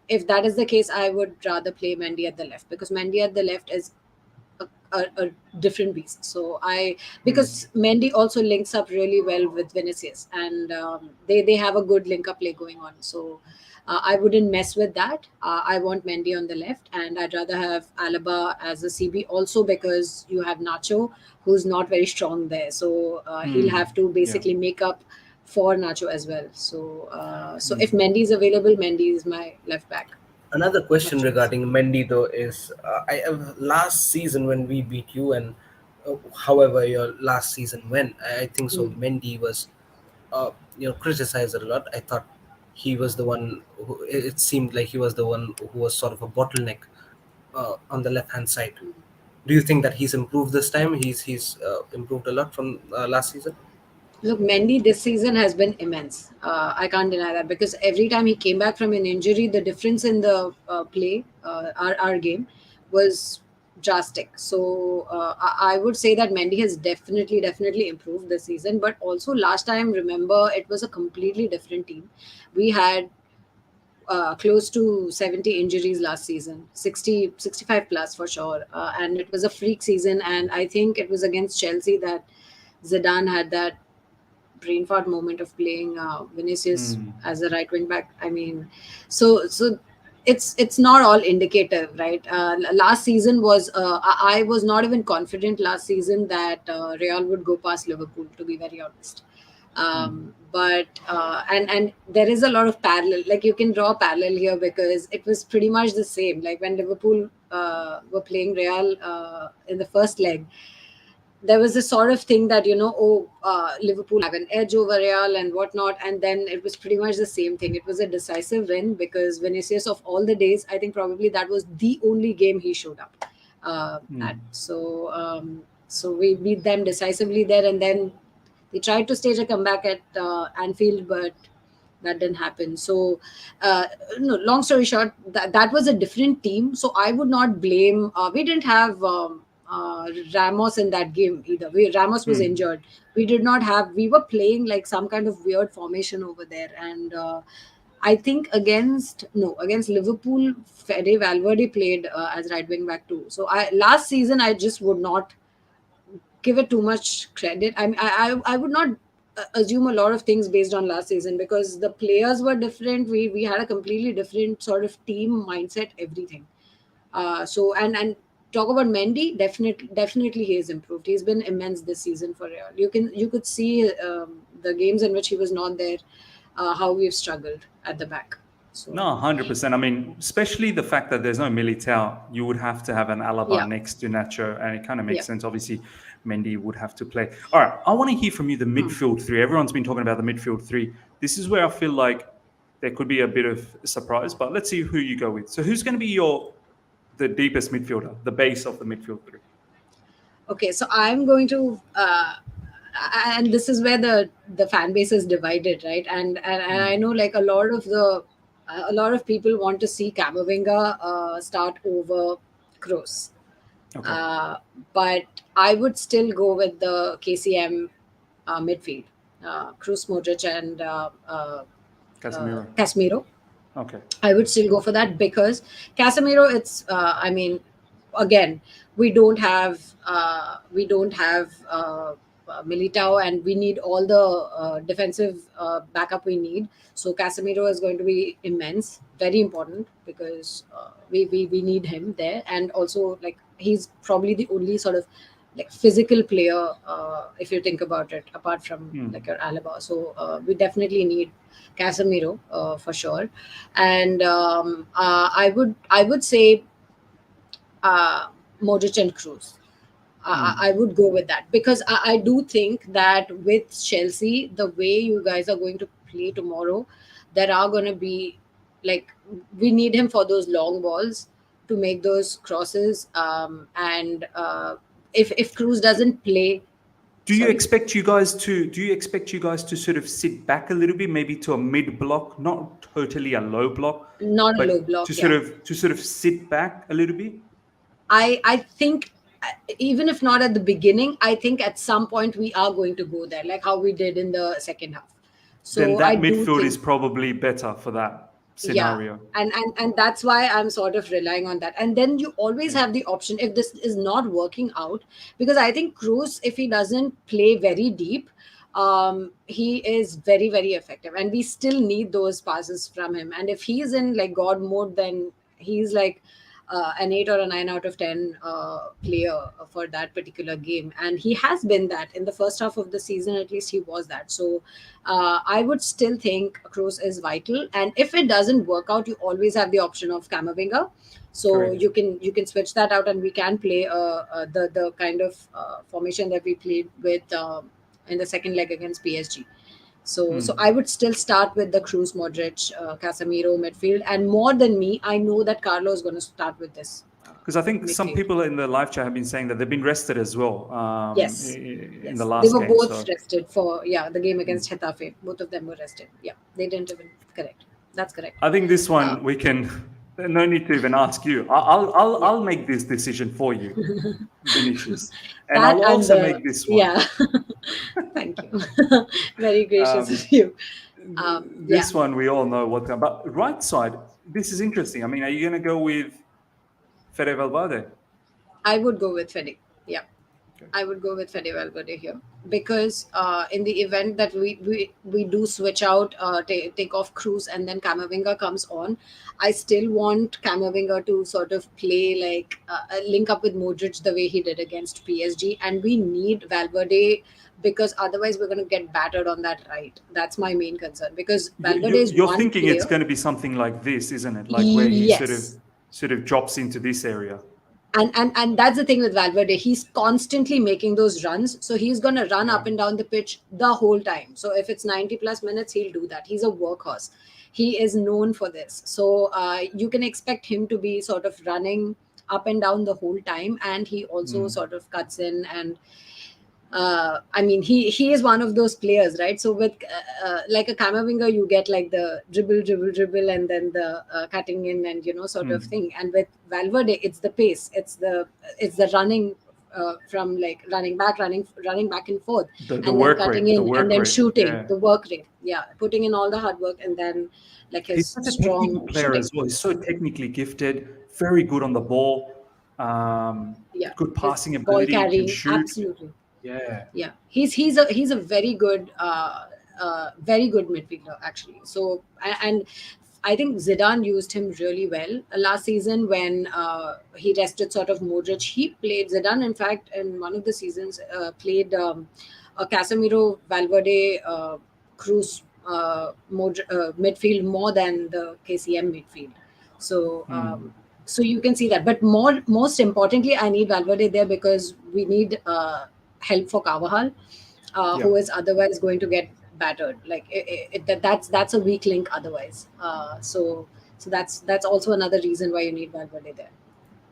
if that is the case, I would rather play Mendy at the left because Mendy at the left is a different beast. So because Mendy also links up really well with Vinicius and they have a good link up play going on. So I wouldn't mess with that. I want Mendy on the left and I'd rather have Alaba as a CB also because you have Nacho who's not very strong there. So he'll have to basically make up for Nacho as well. So if Mendy is available, Mendy is my left back. Another question regarding Mendy though is last season when we beat you and however your last season went, I think so Mendy was criticized a lot. I thought he was the one who, it seemed like he was the one who was sort of a bottleneck on the left hand side. Do you think that he's improved this time? He's improved a lot from last season? Look, Mendy this season has been immense. I can't deny that because every time he came back from an injury, the difference in the play, our game, was drastic. So I would say that Mendy has definitely improved this season. But also last time, remember, it was a completely different team. We had close to 70 injuries last season, 65 plus for sure. And it was a freak season. And I think it was against Chelsea that Zidane had that brain fart moment of playing Vinicius as a right wing back. I mean, so it's not all indicative, right? Last season was I was not even confident last season that Real would go past Liverpool, to be very honest. But and there is a lot of parallel, like you can draw a parallel here, because it was pretty much the same. Like when Liverpool were playing Real in the first leg, there was this sort of thing that, Liverpool have an edge over Real and whatnot, and then it was pretty much the same thing. It was a decisive win because Vinicius, of all the days, I think probably that was the only game he showed up at. So we beat them decisively there, and then they tried to stage a comeback at Anfield, but that didn't happen. So, no, long story short, that was a different team. So I would not blame. We didn't have Ramos in that game either. Ramos was injured. We did not have. We were playing like some kind of weird formation over there, and I think against Liverpool, Fede Valverde played as right wing back too. So last season I just would not give it too much credit. I would not assume a lot of things based on last season, because the players were different. We had a completely different sort of team mindset, everything. So and talk about Mendy, definitely he has improved. He's been immense this season for Real. You could see the games in which he was not there, how we've struggled at the back. So, No, 100%. I mean, especially the fact that there's no Militao, you would have to have an Alaba next to Nacho, and it kind of makes sense. Obviously, Mendy would have to play. All right, I want to hear from you the midfield three. Everyone's been talking about the midfield three. This is where I feel like there could be a bit of a surprise, but let's see who you go with. So who's going to be the deepest midfielder, the base of the midfield three? Okay, so I'm going to... and this is where the fan base is divided, right? And I know like a lot of people want to see Camavinga start over Kroos. Okay. But I would still go with the KCM midfield, Kroos, Modric, and Casemiro. Okay. I would still go for that because Casemiro, it's again, we don't have Militao, and we need all the defensive backup we need. So Casemiro is going to be immense, very important, because we need him there, and also like he's probably the only sort of like physical player if you think about it, apart from like your Alaba. So we definitely need Casemiro for sure, and I would say Modric and Kroos. I would go with that because I do think that with Chelsea, the way you guys are going to play tomorrow, there are going to be like, we need him for those long balls to make those crosses. And if Kroos doesn't play, do you expect you guys to sort of sit back a little bit, maybe to a mid block, not totally a low block, not a low block, to sort of sit back a little bit? I think, even if not at the beginning, I think at some point we are going to go there, like how we did in the second half. So then that midfield is probably better for that scenario. Yeah, and that's why I'm sort of relying on that. And then you always have the option if this is not working out, because I think Kroos, if he doesn't play very deep, he is very, very effective, and we still need those passes from him. And if he's in like God mode, then he's like an 8 or a 9 out of 10 player for that particular game, and he has been that in the first half of the season. At least he was that. So I would still think Kroos is vital, and if it doesn't work out, you always have the option of Camavinga. So correct. you can switch that out, and we can play the kind of formation that we played with in the second leg against PSG. So I would still start with the Kroos, Modric, Casemiro midfield. And more than me, I know that Carlo is going to start with this. Because I think some people in the live chat have been saying that they've been rested as well. Yes. In the last game. They were both rested for the game against Getafe. Both of them were rested. Yeah, they didn't even... Correct. That's correct. I think this one we can... No need to even ask you. I'll make this decision for you, Vinicius. And I'll also make this one. Yeah. Thank you. Very gracious of you. This one we all know what. But right side, this is interesting. I mean, are you going to go with Fede Valverde? I would go with Fede. Yeah. I would go with Fede Valverde here because in the event that we do switch out, take off Cruz and then Camavinga comes on, I still want Camavinga to sort of play like link up with Modric the way he did against PSG, and we need Valverde because otherwise we're going to get battered on that right. That's my main concern because Valverde is You're one thinking player. it's going to be something like this, isn't it? Like where he Yes. sort of drops into this area. And that's the thing with Valverde. He's constantly making those runs, so he's going to run up and down the pitch the whole time. So if it's 90 plus minutes, he'll do that. He's a workhorse. He is known for this. So you can expect him to be sort of running up and down the whole time, and he also sort of cuts in and I mean, he is one of those players, right? So with like a Camavinga, you get like the dribble, and then the cutting in and sort of thing. And with Valverde, it's the pace, it's the running from like running back and forth, The and then work cutting rate, the in work and then rate, shooting, yeah. the work rate, putting in all the hard work, and then like He's his such a technical strong player shooting. as well. He's so technically gifted, very good on the ball, good His passing ball ability, can carrying, shoot. absolutely. Yeah. He's a very good midfielder actually. So and I think Zidane used him really well last season when he rested sort of Modric. He played Zidane, in fact, in one of the seasons played a Casemiro, Valverde, Cruz midfield more than the KCM midfield. So so you can see that. But most importantly, I need Valverde there because we need help for Carvajal, who is otherwise going to get battered. Like that's a weak link otherwise. So that's also another reason why you need Valverde there.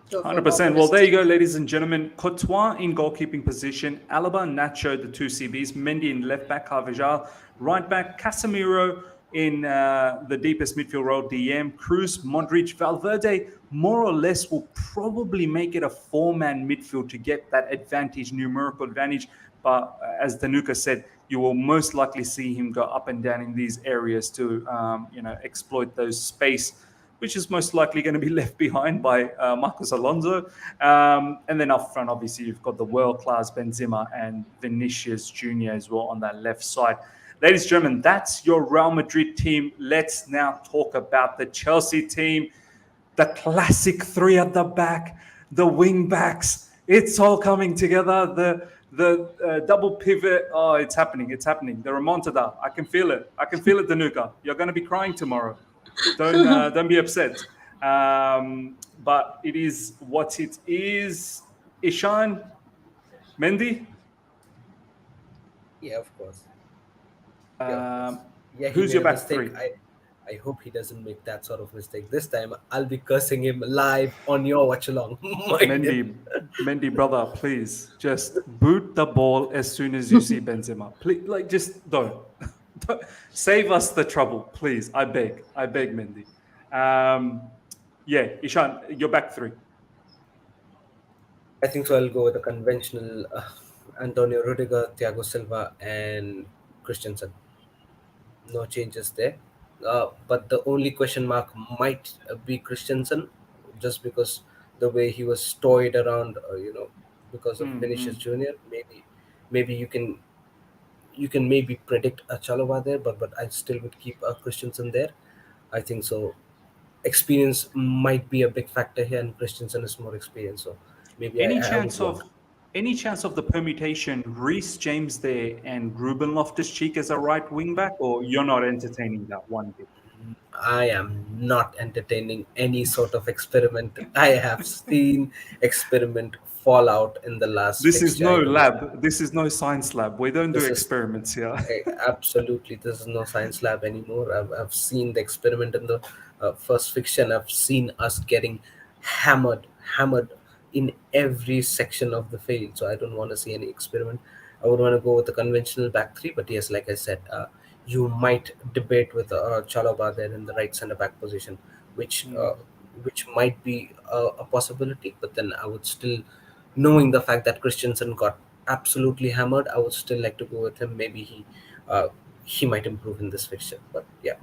100%. Well, there you go, ladies and gentlemen. Courtois in goalkeeping position, Alaba, Nacho, the two CBs, Mendy in left back, Carvajal, right back, Casemiro in the deepest midfield role, DM, Cruz, Modric, Valverde, more or less will probably make it a four-man midfield to get that advantage, numerical advantage. But as Dhenuka said, you will most likely see him go up and down in these areas to, exploit those space, which is most likely going to be left behind by Marcos Alonso. And then up front, obviously, you've got the world-class Benzema and Vinicius Jr. as well on that left side. Ladies and gentlemen, that's your Real Madrid team. Let's now talk about the Chelsea team. The classic three at the back, the wing backs. It's all coming together. The double pivot. Oh, it's happening. It's happening. The remontada. I can feel it. Dhenuka. You're going to be crying tomorrow. Don't be upset. But it is what it is. Ishan, Mendy. Yeah, of course. Who's he your made a back three? I hope he doesn't make that sort of mistake this time. I'll be cursing him live on your watch along. Mendy, brother, please just boot the ball as soon as you see Benzema. Please, like, just don't. Save us the trouble, please. I beg, Mendy. Ishan, your back three. I think so. I'll go with the conventional Antonio Rudiger, Thiago Silva, and Christensen. No changes there. But the only question mark might be Christensen, just because the way he was toyed around, because of Vinicius Jr. Maybe you can maybe predict a Chalobah there, but I still would keep Christensen there. I think so. Experience might be a big factor here, and Christensen is more experienced, so maybe Any I would want. chance of the permutation, Reece James there and Ruben Loftus-Cheek as a right wing back, or you're not entertaining that one bit? I am not entertaining any sort of experiment. I have seen experiment fall out in the last. This is no fixture. lab. This is no science lab. We don't do This is- experiments here. Absolutely, this is no science lab anymore. I've seen the experiment in the first fixture, and I've seen us getting hammered in every section of the field. So I don't want to see any experiment. I would want to go with the conventional back three, but yes, like I said, you might debate with Chalobah there in the right center back position, which might be a possibility. But then I would still, knowing the fact that Christensen got absolutely hammered, I would still like to go with him. Maybe he might improve in this fixture. But yeah.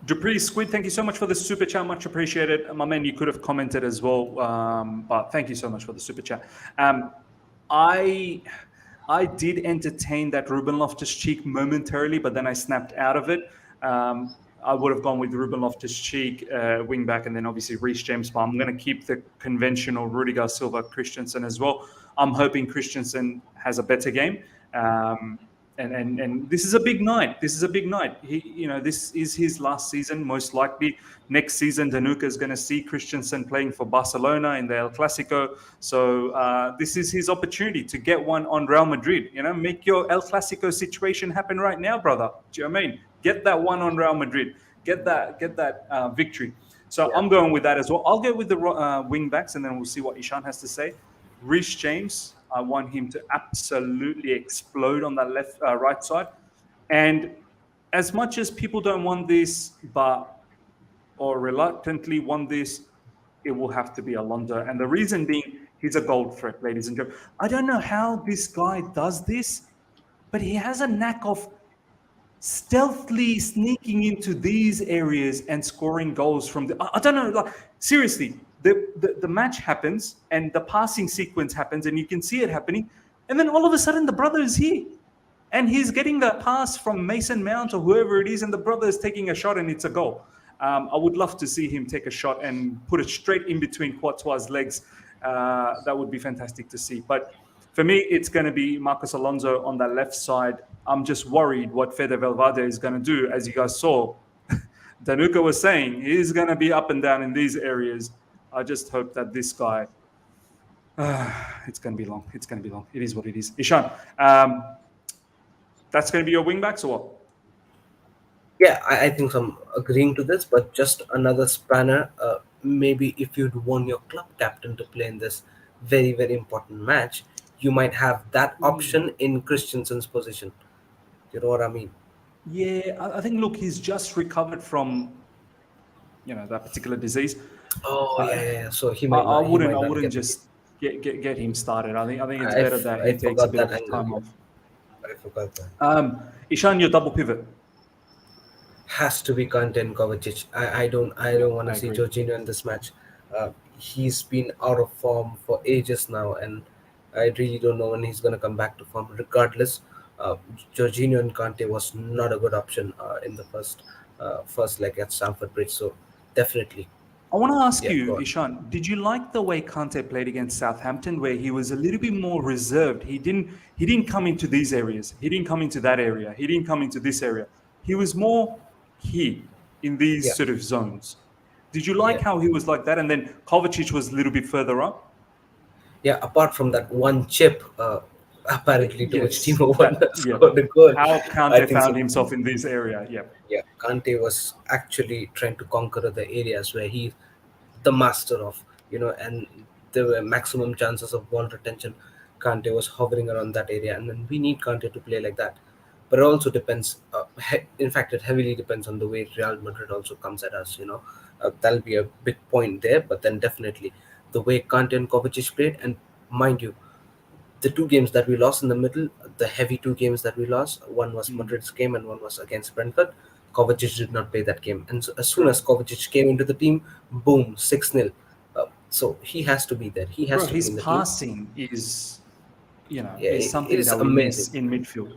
Dupree Squid, thank you so much for the super chat. Much appreciated. My man, you could have commented as well, but thank you so much for the super chat. I I did entertain that Ruben Loftus-Cheek momentarily, but then I snapped out of it. I would have gone with Ruben Loftus-Cheek, wing back, and then obviously Reece James. But I'm going to keep the conventional Rudiger, Silva, Christensen as well. I'm hoping Christensen has a better game. And this is a big night. This is a big night. This is his last season, most likely. Next season, Dhenuka is going to see Christensen playing for Barcelona in the El Clasico. So this is his opportunity to get one on Real Madrid. Make your El Clasico situation happen right now, brother. Do you know what I mean? Get that one on Real Madrid. Get that victory. So I'm going with that as well. I'll go with the wing backs, and then we'll see what Ishan has to say. Reece James, I want him to absolutely explode on that right side. And as much as people don't want this, or reluctantly want this, it will have to be Alonso. And the reason being, he's a gold threat, ladies and gentlemen. I don't know how this guy does this, but he has a knack of stealthily sneaking into these areas and scoring goals from I don't know, like seriously, the match happens and the passing sequence happens and you can see it happening, and then all of a sudden the brother is here and he's getting the pass from Mason Mount or whoever it is, and the brother is taking a shot and it's a goal. I would love to see him take a shot and put it straight in between Courtois' legs. That would be fantastic to see. But for me, it's going to be Marcos Alonso on that left side. I'm just worried what Fede Valverde is going to do. As you guys saw, Dhenuka was saying he's going to be up and down in these areas. I just hope that this guy, it's going to be long. It's going to be long. It is what it is. Ishan, that's going to be your wing backs or what? Yeah, I think so. I'm agreeing to this, but just another spanner. Maybe if you'd want your club captain to play in this very, very important match, you might have that option in Christensen's position. You know what I mean? Yeah, I think, look, he's just recovered from, that particular disease. Oh, yeah. So he I might not, wouldn't just get him started. I think it's better that he takes a bit of time off. I forgot that. Ishan, your double pivot. Has to be Kante and Kovacic. I don't want to see agree. Jorginho in this match. He's been out of form for ages now, and I really don't know when he's going to come back to form. Regardless, Jorginho and Kante was not a good option in the first leg at Stamford Bridge. So definitely. I want to ask you, Ishan, did you like the way Kante played against Southampton, where he was a little bit more reserved? He didn't come into these areas. He didn't come into that area. He didn't come into this area. He was more here in these sort of zones. Did you like how he was like that? And then Kovacic was a little bit further up? Yeah, apart from that one chip, apparently to which Timo scored the goal. How Kante found himself in this area, Yeah, Kante was actually trying to conquer the areas where he's the master of, and there were maximum chances of ball retention. Kante was hovering around that area, and then we need Kante to play like that. But it also depends. In fact, it heavily depends on the way Real Madrid also comes at us. That'll be a big point there. But then definitely the way Kante and Kovacic played, and mind you, the two games that we lost in the middle, the heavy two games that we lost, one was Madrid's game and one was against Brentford. Kovacic did not play that game, and so as soon as Kovacic came into the team, boom, 6-0. So he has to be there. He has to be in the team. His passing is, is something that we miss in midfield.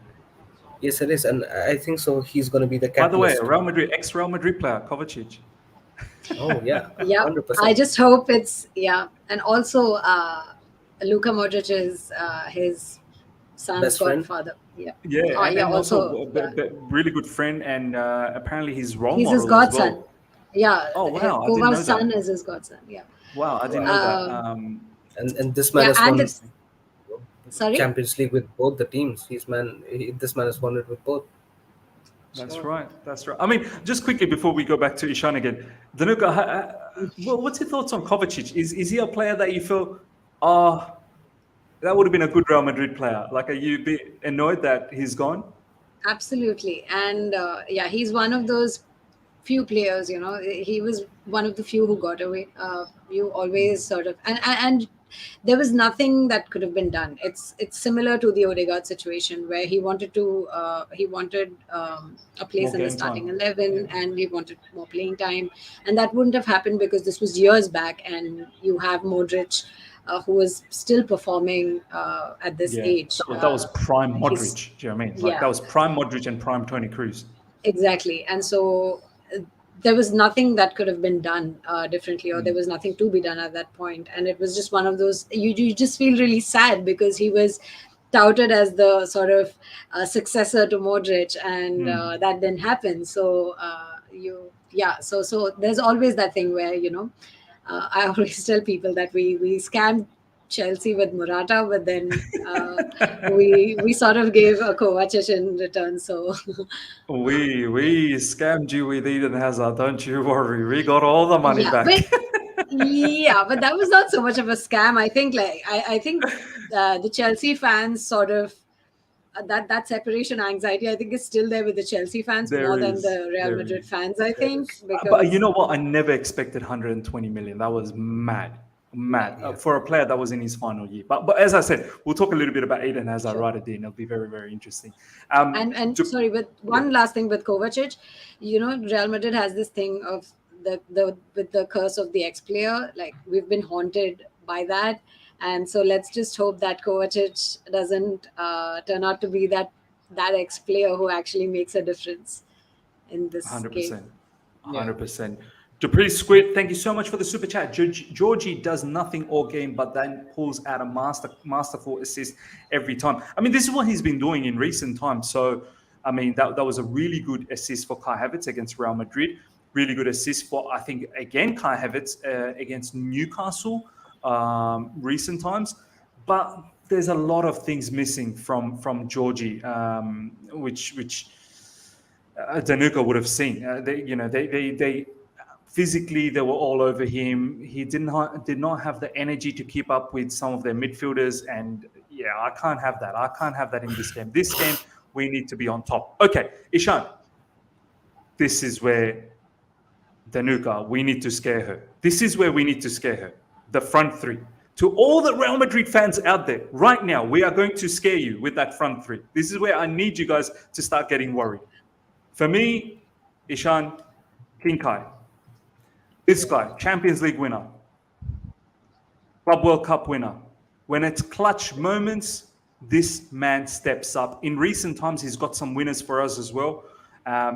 Yes, it is, and I think so. He's going to be the captain. By the way, ex-Real Madrid player, Kovacic. Oh yeah, yeah. 100%. I just hope it's and also Luka Modric is his son's godfather. Also really good friend, and apparently his role model. He's his godson. Well. Yeah. Oh wow! Kova's son is his godson. Yeah. Wow, I didn't know that. And this man has won Sorry? Champions League with both the teams. This man has won it with both. That's right. I mean, just quickly before we go back to Ishan again, Dhenuka, what's your thoughts on Kovacic? Is he a player that you feel, that would have been a good Real Madrid player? Like, are you a bit annoyed that he's gone? Absolutely. And he's one of those few players, he was one of the few who got away. You always sort of, and there was nothing that could have been done. It's similar to the Odegaard situation where he wanted a place in the starting 11 and he wanted more playing time, and that wouldn't have happened because this was years back and you have Modric who was still performing at this age. That was prime Modric. he's- Do you know what I mean? Like Yeah. that was prime Modric and prime Toni Kroos. Exactly. And so there was nothing that could have been done differently, or there was nothing to be done at that point. And it was just one of those, you just feel really sad because he was touted as the sort of successor to Modric, and that didn't happen. So so there's always that thing where, I always tell people that we scammed Chelsea with Morata, but then we sort of gave a Kovacic in return. So We scammed you with Eden Hazard. Don't you worry. We got all the money back. But that was not so much of a scam. I think I think the Chelsea fans sort of that separation anxiety, I think, is still there with the Chelsea fans more than the Real Madrid fans, I think. Because But you know what? I never expected 120 million. That was mad. For a player that was in his final year. But as I said, we'll talk a little bit about Eden Hazard right at the end. It'll be very, very interesting. Sorry, but one last thing with Kovacic, Real Madrid has this thing of with the curse of the ex-player. Like, we've been haunted by that. And so let's just hope that Kovacic doesn't turn out to be that ex-player who actually makes a difference in this 100%. game. 100%. Dupree Squid, thank you so much for the super chat. Georgie does nothing all game, but then pulls out a masterful assist every time. I mean, this is what he's been doing in recent times. So, I mean, that was a really good assist for Kai Havertz against Real Madrid. Really good assist for, I think, again, Kai Havertz against Newcastle recent times. But there's a lot of things missing from Georgie, which Dhenuka would have seen. They physically, they were all over him. He did not have the energy to keep up with some of their midfielders. And I can't have that. I can't have that in this game. This game, we need to be on top. Okay, Ishan, this is where Dhenuka, we need to scare her. This is where we need to scare her. The front three. To all the Real Madrid fans out there, right now, we are going to scare you with that front three. This is where I need you guys to start getting worried. For me, Ishan, King Kai. This guy, Champions League winner, Club World Cup winner. When it's clutch moments, this man steps up. In recent times, he's got some winners for us as well.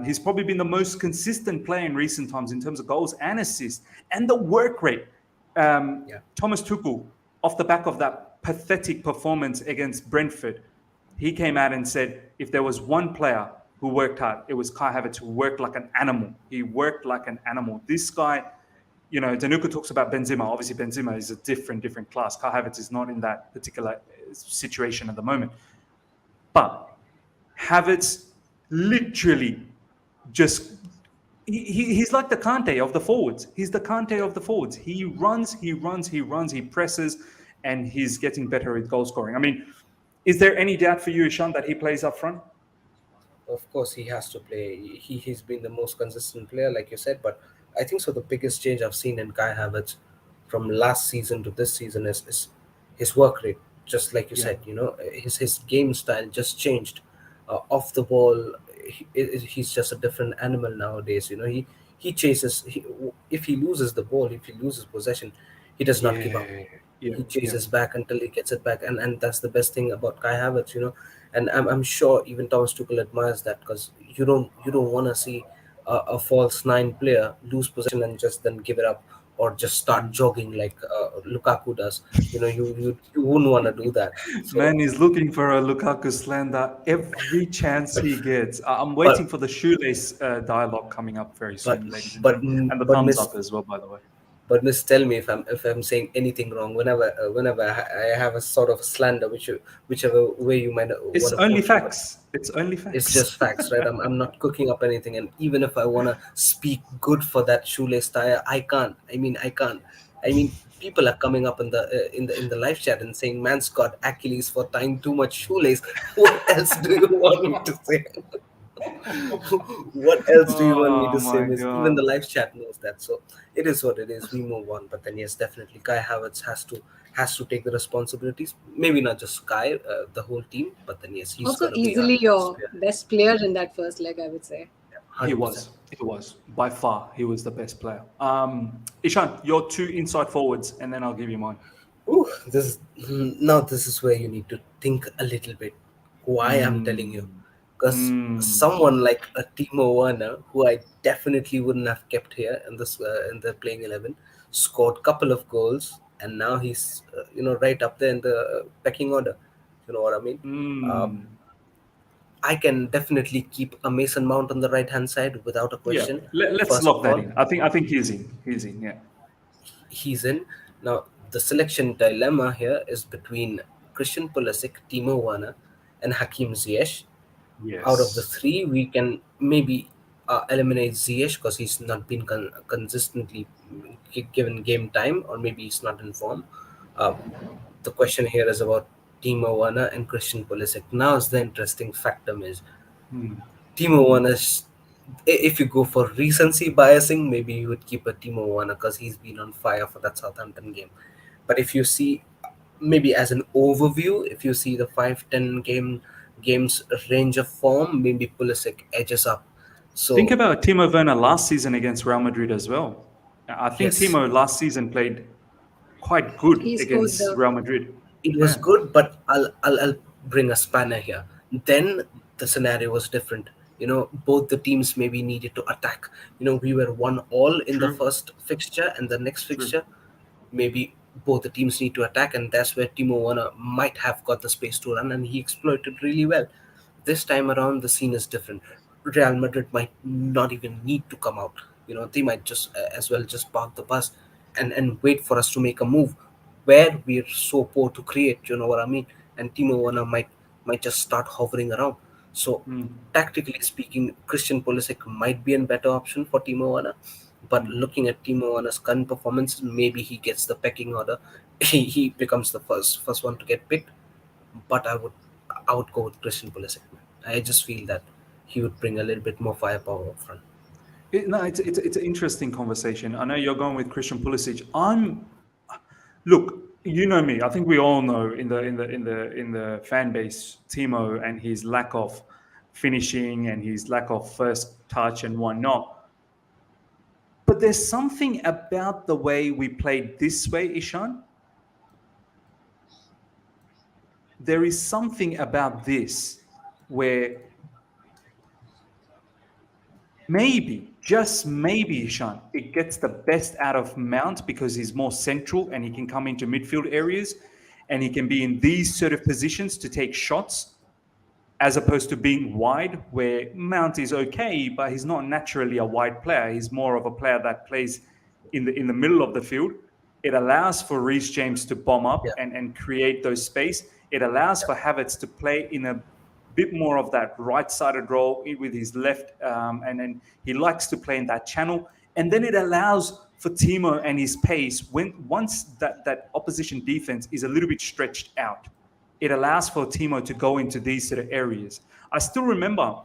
He's probably been the most consistent player in recent times in terms of goals and assists and the work rate. Thomas Tuchel, off the back of that pathetic performance against Brentford, he came out and said, if there was one player who worked hard, it was Kai Havertz, who worked like an animal. He worked like an animal. This guy, Dhenuka talks about Benzema. Obviously, Benzema is a different class. Kai Havertz is not in that particular situation at the moment. But Havertz literally just... He's like the Kante of the forwards. He's the Kante of the forwards. He runs, he presses, and he's getting better at goal scoring. I mean, is there any doubt for you, Ishan, that he plays up front? Of course, he has to play. He's been the most consistent player, like you said. But I think so. The biggest change I've seen in Kai Havertz from last season to this season is his work rate. Just like you said, his game style just changed. Off the ball, he's just a different animal nowadays. He chases. If he loses the ball, if he loses possession, he does not give up. He chases back until he gets it back, and that's the best thing about Kai Havertz. And I'm sure even Thomas Tuchel admires that, because you don't want to see a false nine player lose possession and just then give it up or just start jogging like Lukaku does. You wouldn't want to do that. So, man, he's looking for a Lukaku slander every chance he gets. I'm waiting for the shoelace dialogue coming up very soon, ladies and gentlemen. And the thumbs up as well, by the way. But Miss, tell me if I'm saying anything wrong. Whenever I have a sort of slander, whichever way you might. It's only facts. It's only facts. It's just facts, right? I'm not cooking up anything, and even if I want to speak good for that shoelace tire, I can't. I can't. People are coming up in the live chat and saying, "Man's got Achilles for tying too much shoelace." What else do you want me to say? What else do you want me to say? Even the live chat knows that. So it is what it is. We move on. But then yes, definitely Kai Havertz has to take the responsibilities. Maybe not just Kai, the whole team. But then yes, he's also easily your best player in that first leg, I would say. Yeah, he was by far. He was the best player. Ishan, your two inside forwards, and then I'll give you mine. Ooh, this is where you need to think a little bit. Why I'm telling you, Mm. because Mm. someone like a Timo Werner, who I definitely wouldn't have kept here in this in the playing 11, scored couple of goals, and now he's right up there in the pecking order. You know what I mean? Uh, Mm. I can definitely keep a Mason Mount on the right hand side without a Yeah, question. let's First of lock that all, in. I think he's in. He's in. Yeah. he's in. Now, the selection dilemma here is between Christian Pulisic, Timo Werner, and Hakim Ziyech. Out of the Yes. three, we can maybe eliminate Ziyech because he's not been consistently given game time, or maybe he's not in form. Uh, the question here is about Timo Werner and Christian Pulisic. Now, is the interesting factor is Mm. Timo Werner's. If you go for recency biasing, maybe you would keep a Timo Werner because he's been on fire for that Southampton game. But if you see, maybe as an overview, if you see the 5-10 games range of form, maybe Pulisic edges up. Think So about Timo Werner last season against Real Madrid as well. I think yes, Timo last season played quite good He scored against the Real Madrid. it was Yeah. good, but I'll bring a spanner here. Then the scenario was different. Both the teams maybe needed to attack. We were 1-1 in the True. first fixture, and the next True. fixture, maybe both the teams need to attack, and that's where Timo Werner might have got the space to run, and he exploited really well. This time around, the scene is different. Real Madrid might not even need to come out. They might just as well just park the bus and wait for us to make a move where we're so poor to create. You know what I mean? And Timo Werner might just start hovering around. So, Mm. tactically speaking, Christian Pulisic might be a better option for Timo Werner. But Mm. looking at Timo Werner's current performance, maybe he gets the pecking order. He becomes the first one to get picked. But I would go with Christian Pulisic. Man. I just feel that he would bring a little bit more firepower up front. No, it's an interesting conversation. I know you're going with Christian Pulisic. Look. You know me. I think we all know in the fan base Timo and his lack of finishing and his lack of first touch and whatnot. But there's something about the way we played this way, Ishan. There is something about this where maybe, just maybe, Ishan, it gets the best out of Mount because he's more central and he can come into midfield areas and he can be in these sort of positions to take shots as opposed to being wide, where Mount is okay, but he's not naturally a wide player. He's more of a player that plays in the middle of the field. It allows for Reece James to bomb Yeah, up and create those space. It allows yeah, for Havertz to play in a bit more of that right-sided role with his left, and then he likes to play in that channel. And then it allows for Timo and his pace once that opposition defense is a little bit stretched out, it allows for Timo to go into these sort of areas. I still remember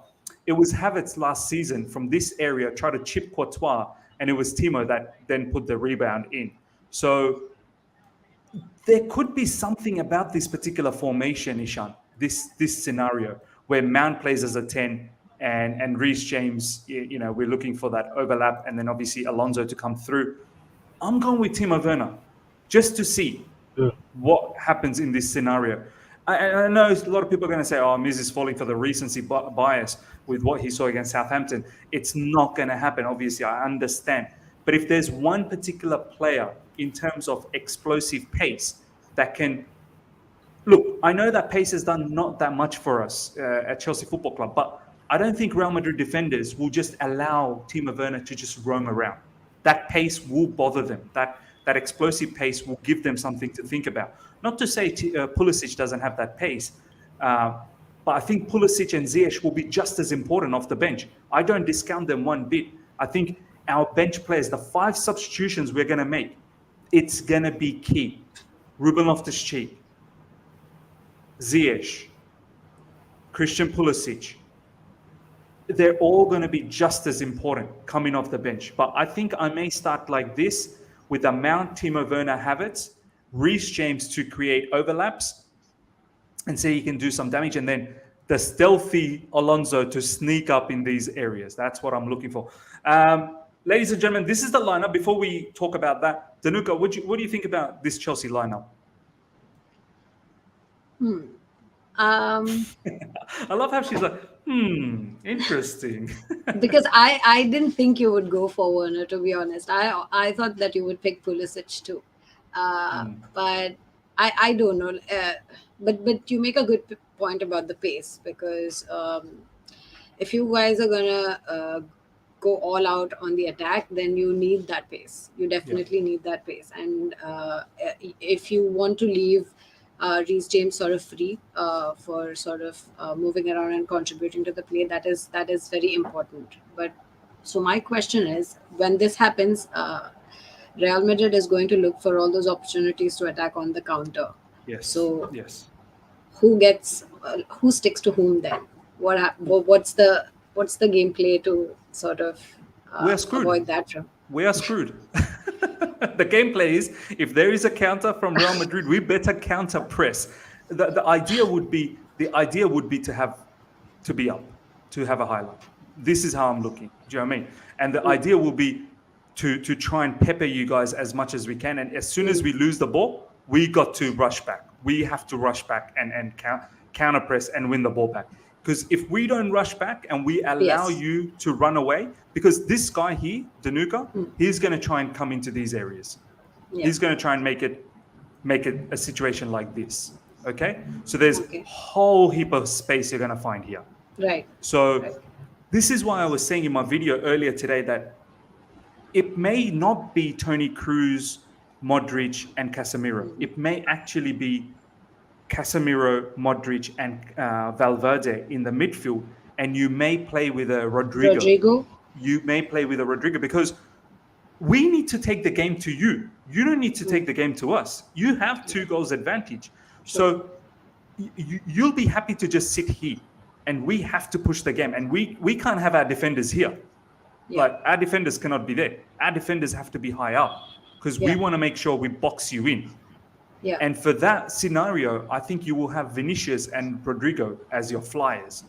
it was Havertz last season from this area try to chip Courtois, and it was Timo that then put the rebound in. So there could be something about this particular formation, Ishan, this scenario where Mount plays as a 10 and Reece James, we're looking for that overlap, and then obviously Alonso to come through. I'm going with Timo Werner just to see mm, what happens in this scenario. I know a lot of people are going to say, oh, Miz is falling for the recency bias with what he saw against Southampton. It's not going to happen, obviously, I understand. But if there's one particular player in terms of explosive pace that can look, I know that pace has done not that much for us at Chelsea Football Club, but I don't think Real Madrid defenders will just allow Timo Werner to just roam around. That pace will bother them. That explosive pace will give them something to think about. Not to say Pulisic doesn't have that pace, uh, but I think Pulisic and Ziyech will be just as important off the bench. I don't discount them one bit. I think our bench players, the 5 substitutions we're going to make, it's going to be key. Ruben Loftus-Cheek, Ziyech, Christian Pulisic, they're all going to be just as important coming off the bench. But I think I may start like this with a Mount, Timo Werner, Havertz, Reece James to create overlaps and see he can do some damage, and then the stealthy Alonso to sneak up in these areas. That's what I'm looking for. Ladies and gentlemen, this is the lineup. Before we talk about that, Dhenuka, what do you think about this Chelsea lineup? Um, I love how she's like, interesting. because I didn't think you would go for Werner, to be honest. I thought that you would pick Pulisic too, but I don't know. But you make a good point about the pace, because if you guys are gonna go all out on the attack, then you need that pace. You definitely need that pace. And if you want to leave Reece James sort of free for sort of moving around and contributing to the play, that is very important. But so my question is, when this happens, Real Madrid is going to look for all those opportunities to attack on the counter. Yes. So Yes. who sticks to whom then? What's the gameplay to sort of We're screwed. avoid that from? We are screwed. The gameplay is, if there is a counter from Real Madrid, we better counter press. The idea would be to be up, to have a highlight. This is how I'm looking. Do you know what I mean? And the idea will be to try and pepper you guys as much as we can. And as soon as we lose the ball, we got to rush back. We have to rush back and counter press and win the ball back. Because if we don't rush back and we allow you to run away, because this guy here, Dhenuka, he's going to try and come into these areas. Yeah. He's going to try and make it a situation like this. Okay? So there's a whole heap of space you're going to find here. Right. So this is why I was saying in my video earlier today that it may not be Toni Kroos, Modric, and Casemiro. It may actually be Casemiro, Modric, and Valverde in the midfield, and you may play with a Rodrigo. You may play with a Rodrigo, because we need to take the game to you. You don't need to take the game to us. You have 2 goals advantage. So you'll be happy to just sit here, and we have to push the game. And we can't have our defenders here. Like, our defenders cannot be there. Our defenders have to be high up, because we want to make sure we box you in. Yeah. And for that scenario, I think you will have Vinicius and Rodrigo as your flyers.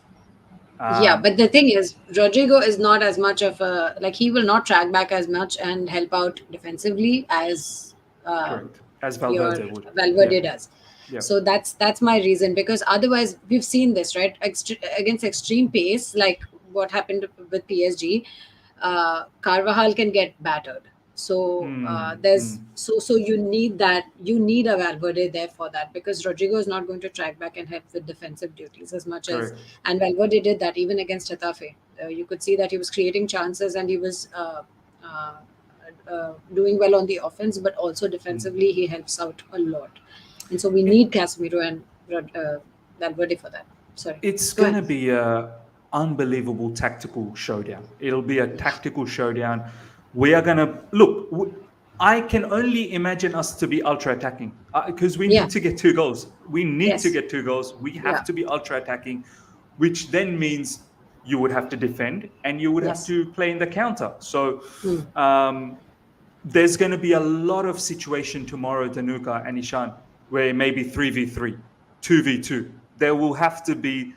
But the thing is, Rodrigo is not as much of a, like, he will not track back as much and help out defensively as Valverde would. Valverde does. Yeah. So that's my reason, because otherwise we've seen this, right? Against extreme pace, like what happened with PSG, Carvajal can get battered. So so you need a Valverde there for that, because Rodrigo is not going to track back and help with defensive duties as much as, and Valverde did that even against Getafe. You could see that he was creating chances, and he was doing well on the offense, but also defensively he helps out a lot. And so we need Casemiro and Valverde for that. Sorry. It's going to be a unbelievable tactical showdown. It'll be a tactical showdown. We are going to look. I can only imagine us to be ultra attacking, because we need to get 2 goals. We need to get 2 goals. We have to be ultra attacking, which then means you would have to defend and you would have to play in the counter. So there's going to be a lot of situation tomorrow, Dhenuka and Ishan, where maybe 3v3, 2v2. There will have to be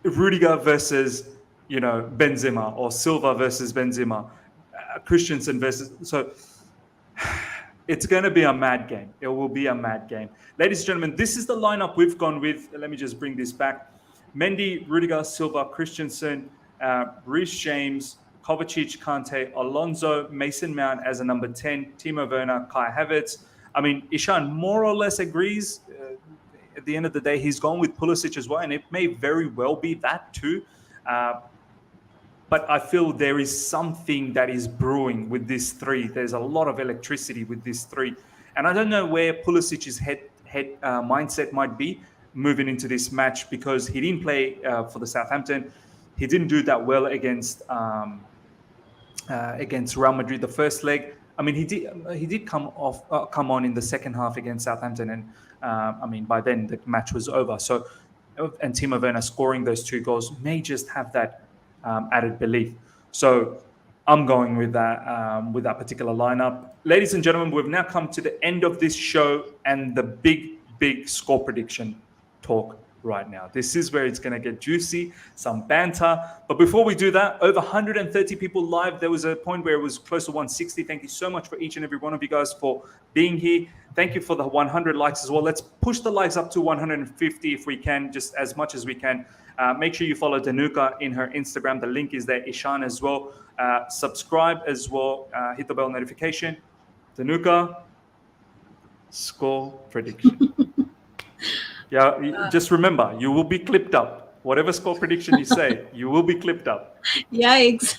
Rudiger versus, Benzema, or Silva versus Benzema, Christensen versus. So it's going to be a mad game. It will be a mad game. Ladies and gentlemen, this is the lineup we've gone with. Let me just bring this back. Mendy, Rudiger, Silva, Christensen, Reece James, Kovacic, Kante, Alonso, Mason Mount as a number 10, Timo Werner, Kai Havertz. I mean, Ishan more or less agrees. At the end of the day, he's gone with Pulisic as well, and it may very well be that too. But I feel there is something that is brewing with this 3. There's a lot of electricity with this 3. And I don't know where Pulisic's head mindset might be moving into this match, because he didn't play for the Southampton. He didn't do that well against Real Madrid the first leg. I mean, he did come on in the second half against Southampton, and by then the match was over. So, and Timo Werner scoring those 2 goals may just have that added belief. So, I'm going with that particular lineup. Ladies and gentlemen, we've now come to the end of this show and the big score prediction talk. right now. This is where it's going to get juicy, some banter. But before we do that, over 130 people live. There was a point where it was close to 160. Thank you so much for each and every one of you guys for being here. Thank you for the 100 likes as well. Let's push the likes up to 150 if we can, just as much as we can. Make sure you follow Dhenuka in her Instagram. The link is there. Ishan as well. Subscribe as well. Hit the bell notification. Dhenuka, score prediction. Yeah, just remember, you will be clipped up. Whatever score prediction you say, you will be clipped up. Yikes.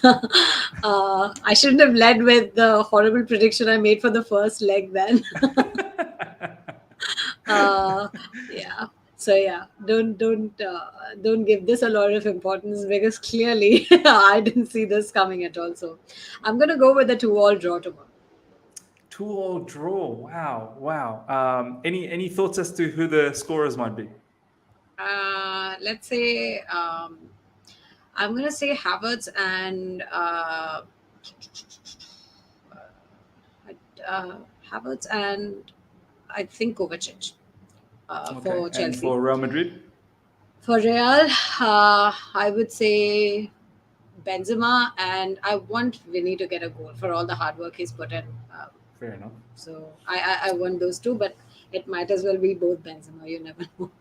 I shouldn't have led with the horrible prediction I made for the first leg then. Yeah. So yeah, don't give this a lot of importance because clearly I didn't see this coming at all. So I'm gonna go with a 2-2 draw tomorrow. 2-2 draw. Wow. Any thoughts as to who the scorers might be? Let's say I'm gonna say Havertz and I think Kovacic for Chelsea. And for Real Madrid? For Real, I would say Benzema, and I want Vinny to get a goal for all the hard work he's put in. Fair enough. So I want those two, but it might as well be both Benzema. You never know.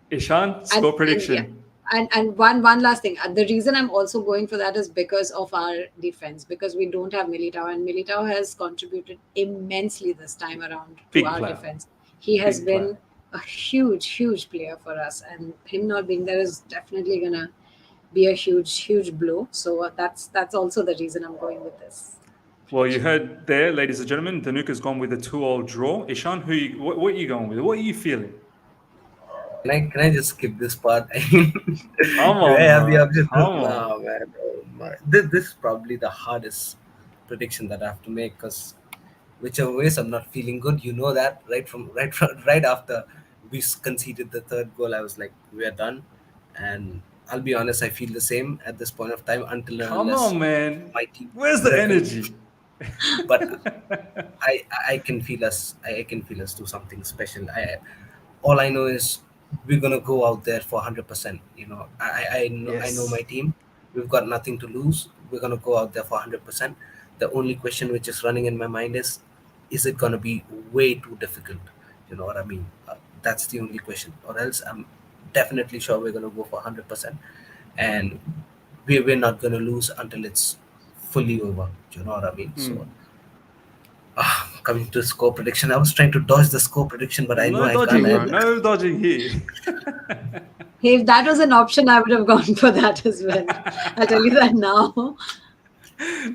Ishan, score prediction. And one last thing. The reason I'm also going for that is because of our defense, because we don't have Militao, and Militao has contributed immensely this time around to our defense. He has been a huge player for us, and him not being there is definitely gonna be a huge blow. So that's also the reason I'm going with this. Well, you heard there, ladies and gentlemen, Dhenuka's gone with a 2-2 draw. Ishan, what are you going with? What are you feeling? Can I just skip this part? Come on, I have the option? no, man. Oh, my. This is probably the hardest prediction that I have to make because whichever ways I'm not feeling good. You know that right after we conceded the third goal, I was like, we are done. And I'll be honest, I feel the same at this point of time until come on, man. My team. Where's the energy? But I can feel us. I can feel us do something special. All I know is we're gonna go out there for 100%. You know, I know my team. We've got nothing to lose. We're gonna go out there for 100%. The only question which is running in my mind is it gonna be way too difficult? You know what I mean? That's the only question. Or else I'm definitely sure we're gonna go for 100%, and we're not gonna lose until it's fully over. Do you know what I mean? So. Coming to score prediction, I was trying to dodge the score prediction, but I know I can't. No dodging here. Hey, if that was an option, I would have gone for that as well. I'll tell you that now.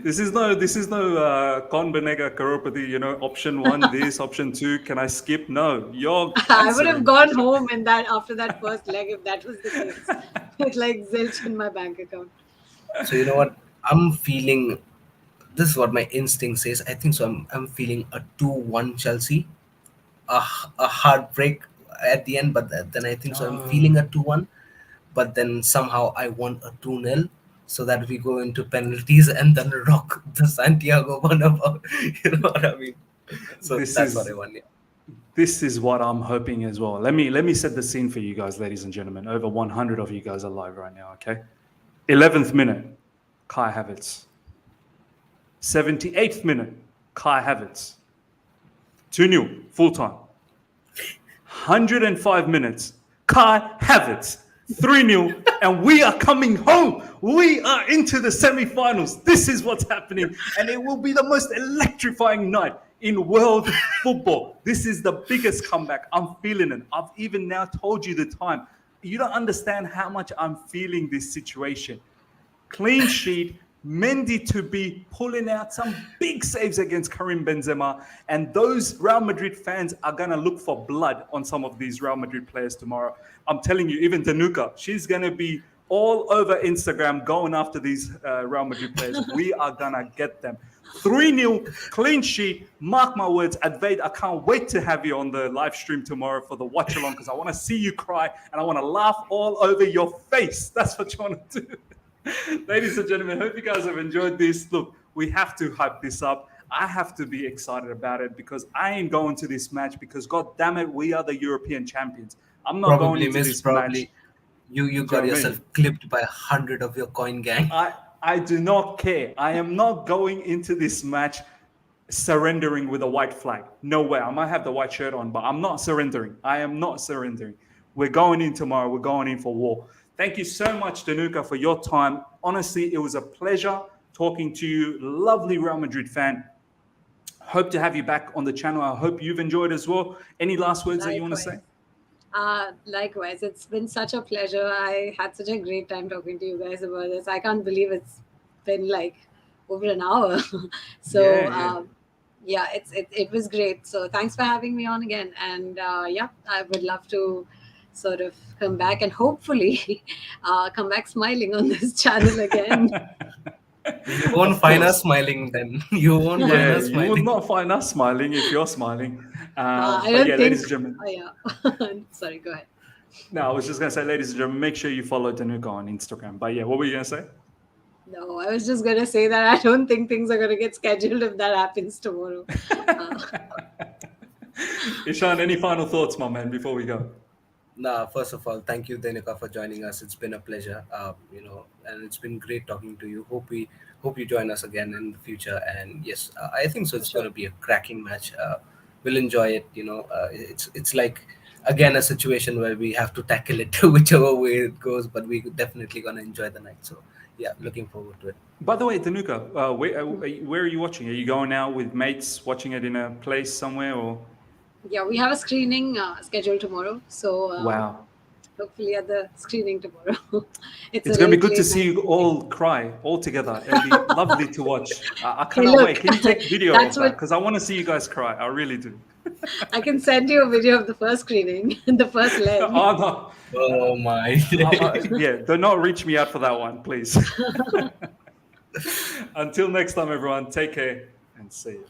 This is no Kon Benega Karopati, you know, option 1, this, option 2, can I skip? No, you're I would have gone home in that after that first leg if that was the case. With like zilch in my bank account. So you know what? I'm feeling. This is what my instinct says. I think so. I'm feeling a 2-1 Chelsea, a heartbreak at the end. But then I think so. I'm feeling a 2-1, but then somehow I want a 2-0, so that we go into penalties and then rock the Santiago Bernabeu. You know what I mean? So that's what I want. Yeah. This is what I'm hoping as well. Let me set the scene for you guys, ladies and gentlemen. Over 100 of you guys are live right now. Okay, 11th minute, Kai Havertz. 78th minute, Kai Havertz. 2-0, full time. 105 minutes, Kai Havertz. 3-0, and we are coming home. We are into the semi-finals. This is what's happening, and it will be the most electrifying night in world football. This is the biggest comeback. I'm feeling it. I've even now told you the time. You don't understand how much I'm feeling this situation. Clean sheet, Mendy to be pulling out some big saves against Karim Benzema, and those Real Madrid fans are going to look for blood on some of these Real Madrid players tomorrow. I'm telling you, even Dhenuka, she's going to be all over Instagram going after these Real Madrid players. We are going to get them. 3-0, clean sheet. Mark my words, Advaid, I can't wait to have you on the live stream tomorrow for the watch along, because I want to see you cry and I want to laugh all over your face. That's what you want to do. Ladies and gentlemen, hope you guys have enjoyed this. Look, we have to hype this up. I have to be excited about it because I ain't going to this match because, God damn it, we are the European champions. I'm not going Probably into missed. this Probably match. you Do you know got what I yourself mean? clipped by 100 of your coin gang. I do not care. I am not going into this match surrendering with a white flag. No way. I might have the white shirt on, but I'm not surrendering. I am not surrendering. We're going in tomorrow. We're going in for war. Thank you so much, Dhenuka, for your time. Honestly, it was a pleasure talking to you. Lovely Real Madrid fan. Hope to have you back on the channel. I hope you've enjoyed as well. Any last words that you want to say? Likewise, it's been such a pleasure. I had such a great time talking to you guys about this. I can't believe it's been like over an hour. So Yeah. yeah, it was great. So thanks for having me on again. And yeah, I would love to sort of come back and hopefully come back smiling on this channel again. You won't Of find course. us smiling then. You won't find Yeah, us you would smiling. not find us smiling if you're smiling. I But don't yeah, think. ladies and gentlemen. Yeah. Sorry, go ahead. No, I was just going to say, ladies and gentlemen, make sure you follow Dhenuka on Instagram. But yeah, what were you going to say? No, I was just going to say that I don't think things are going to get scheduled if that happens tomorrow. Ishan, any final thoughts, my man, before we go? Nah, first of all, thank you, Dhenuka, for joining us. It's been a pleasure, and it's been great talking to you. Hope you join us again in the future. And yes, I think so. It's Sure. going to be a cracking match. We'll enjoy it. It's like again a situation where we have to tackle it whichever way it goes, but we're definitely going to enjoy the night. So yeah, looking forward to it. By the way, Dhenuka, where are you watching? Are you going out with mates, watching it in a place somewhere, or? Yeah, we have a screening scheduled tomorrow. So Wow. hopefully at the screening tomorrow. It's a going to be late, good to late see night. you all cry all together. It'll be lovely to watch. I Hey, cannot look, wait. Can you take video of that's that? what Because I want to see you guys cry. I really do. I can send you a video of the first screening, the first leg. Oh, no. Oh my! Yeah, do not reach me out for that one, please. Until next time, everyone, take care and see you.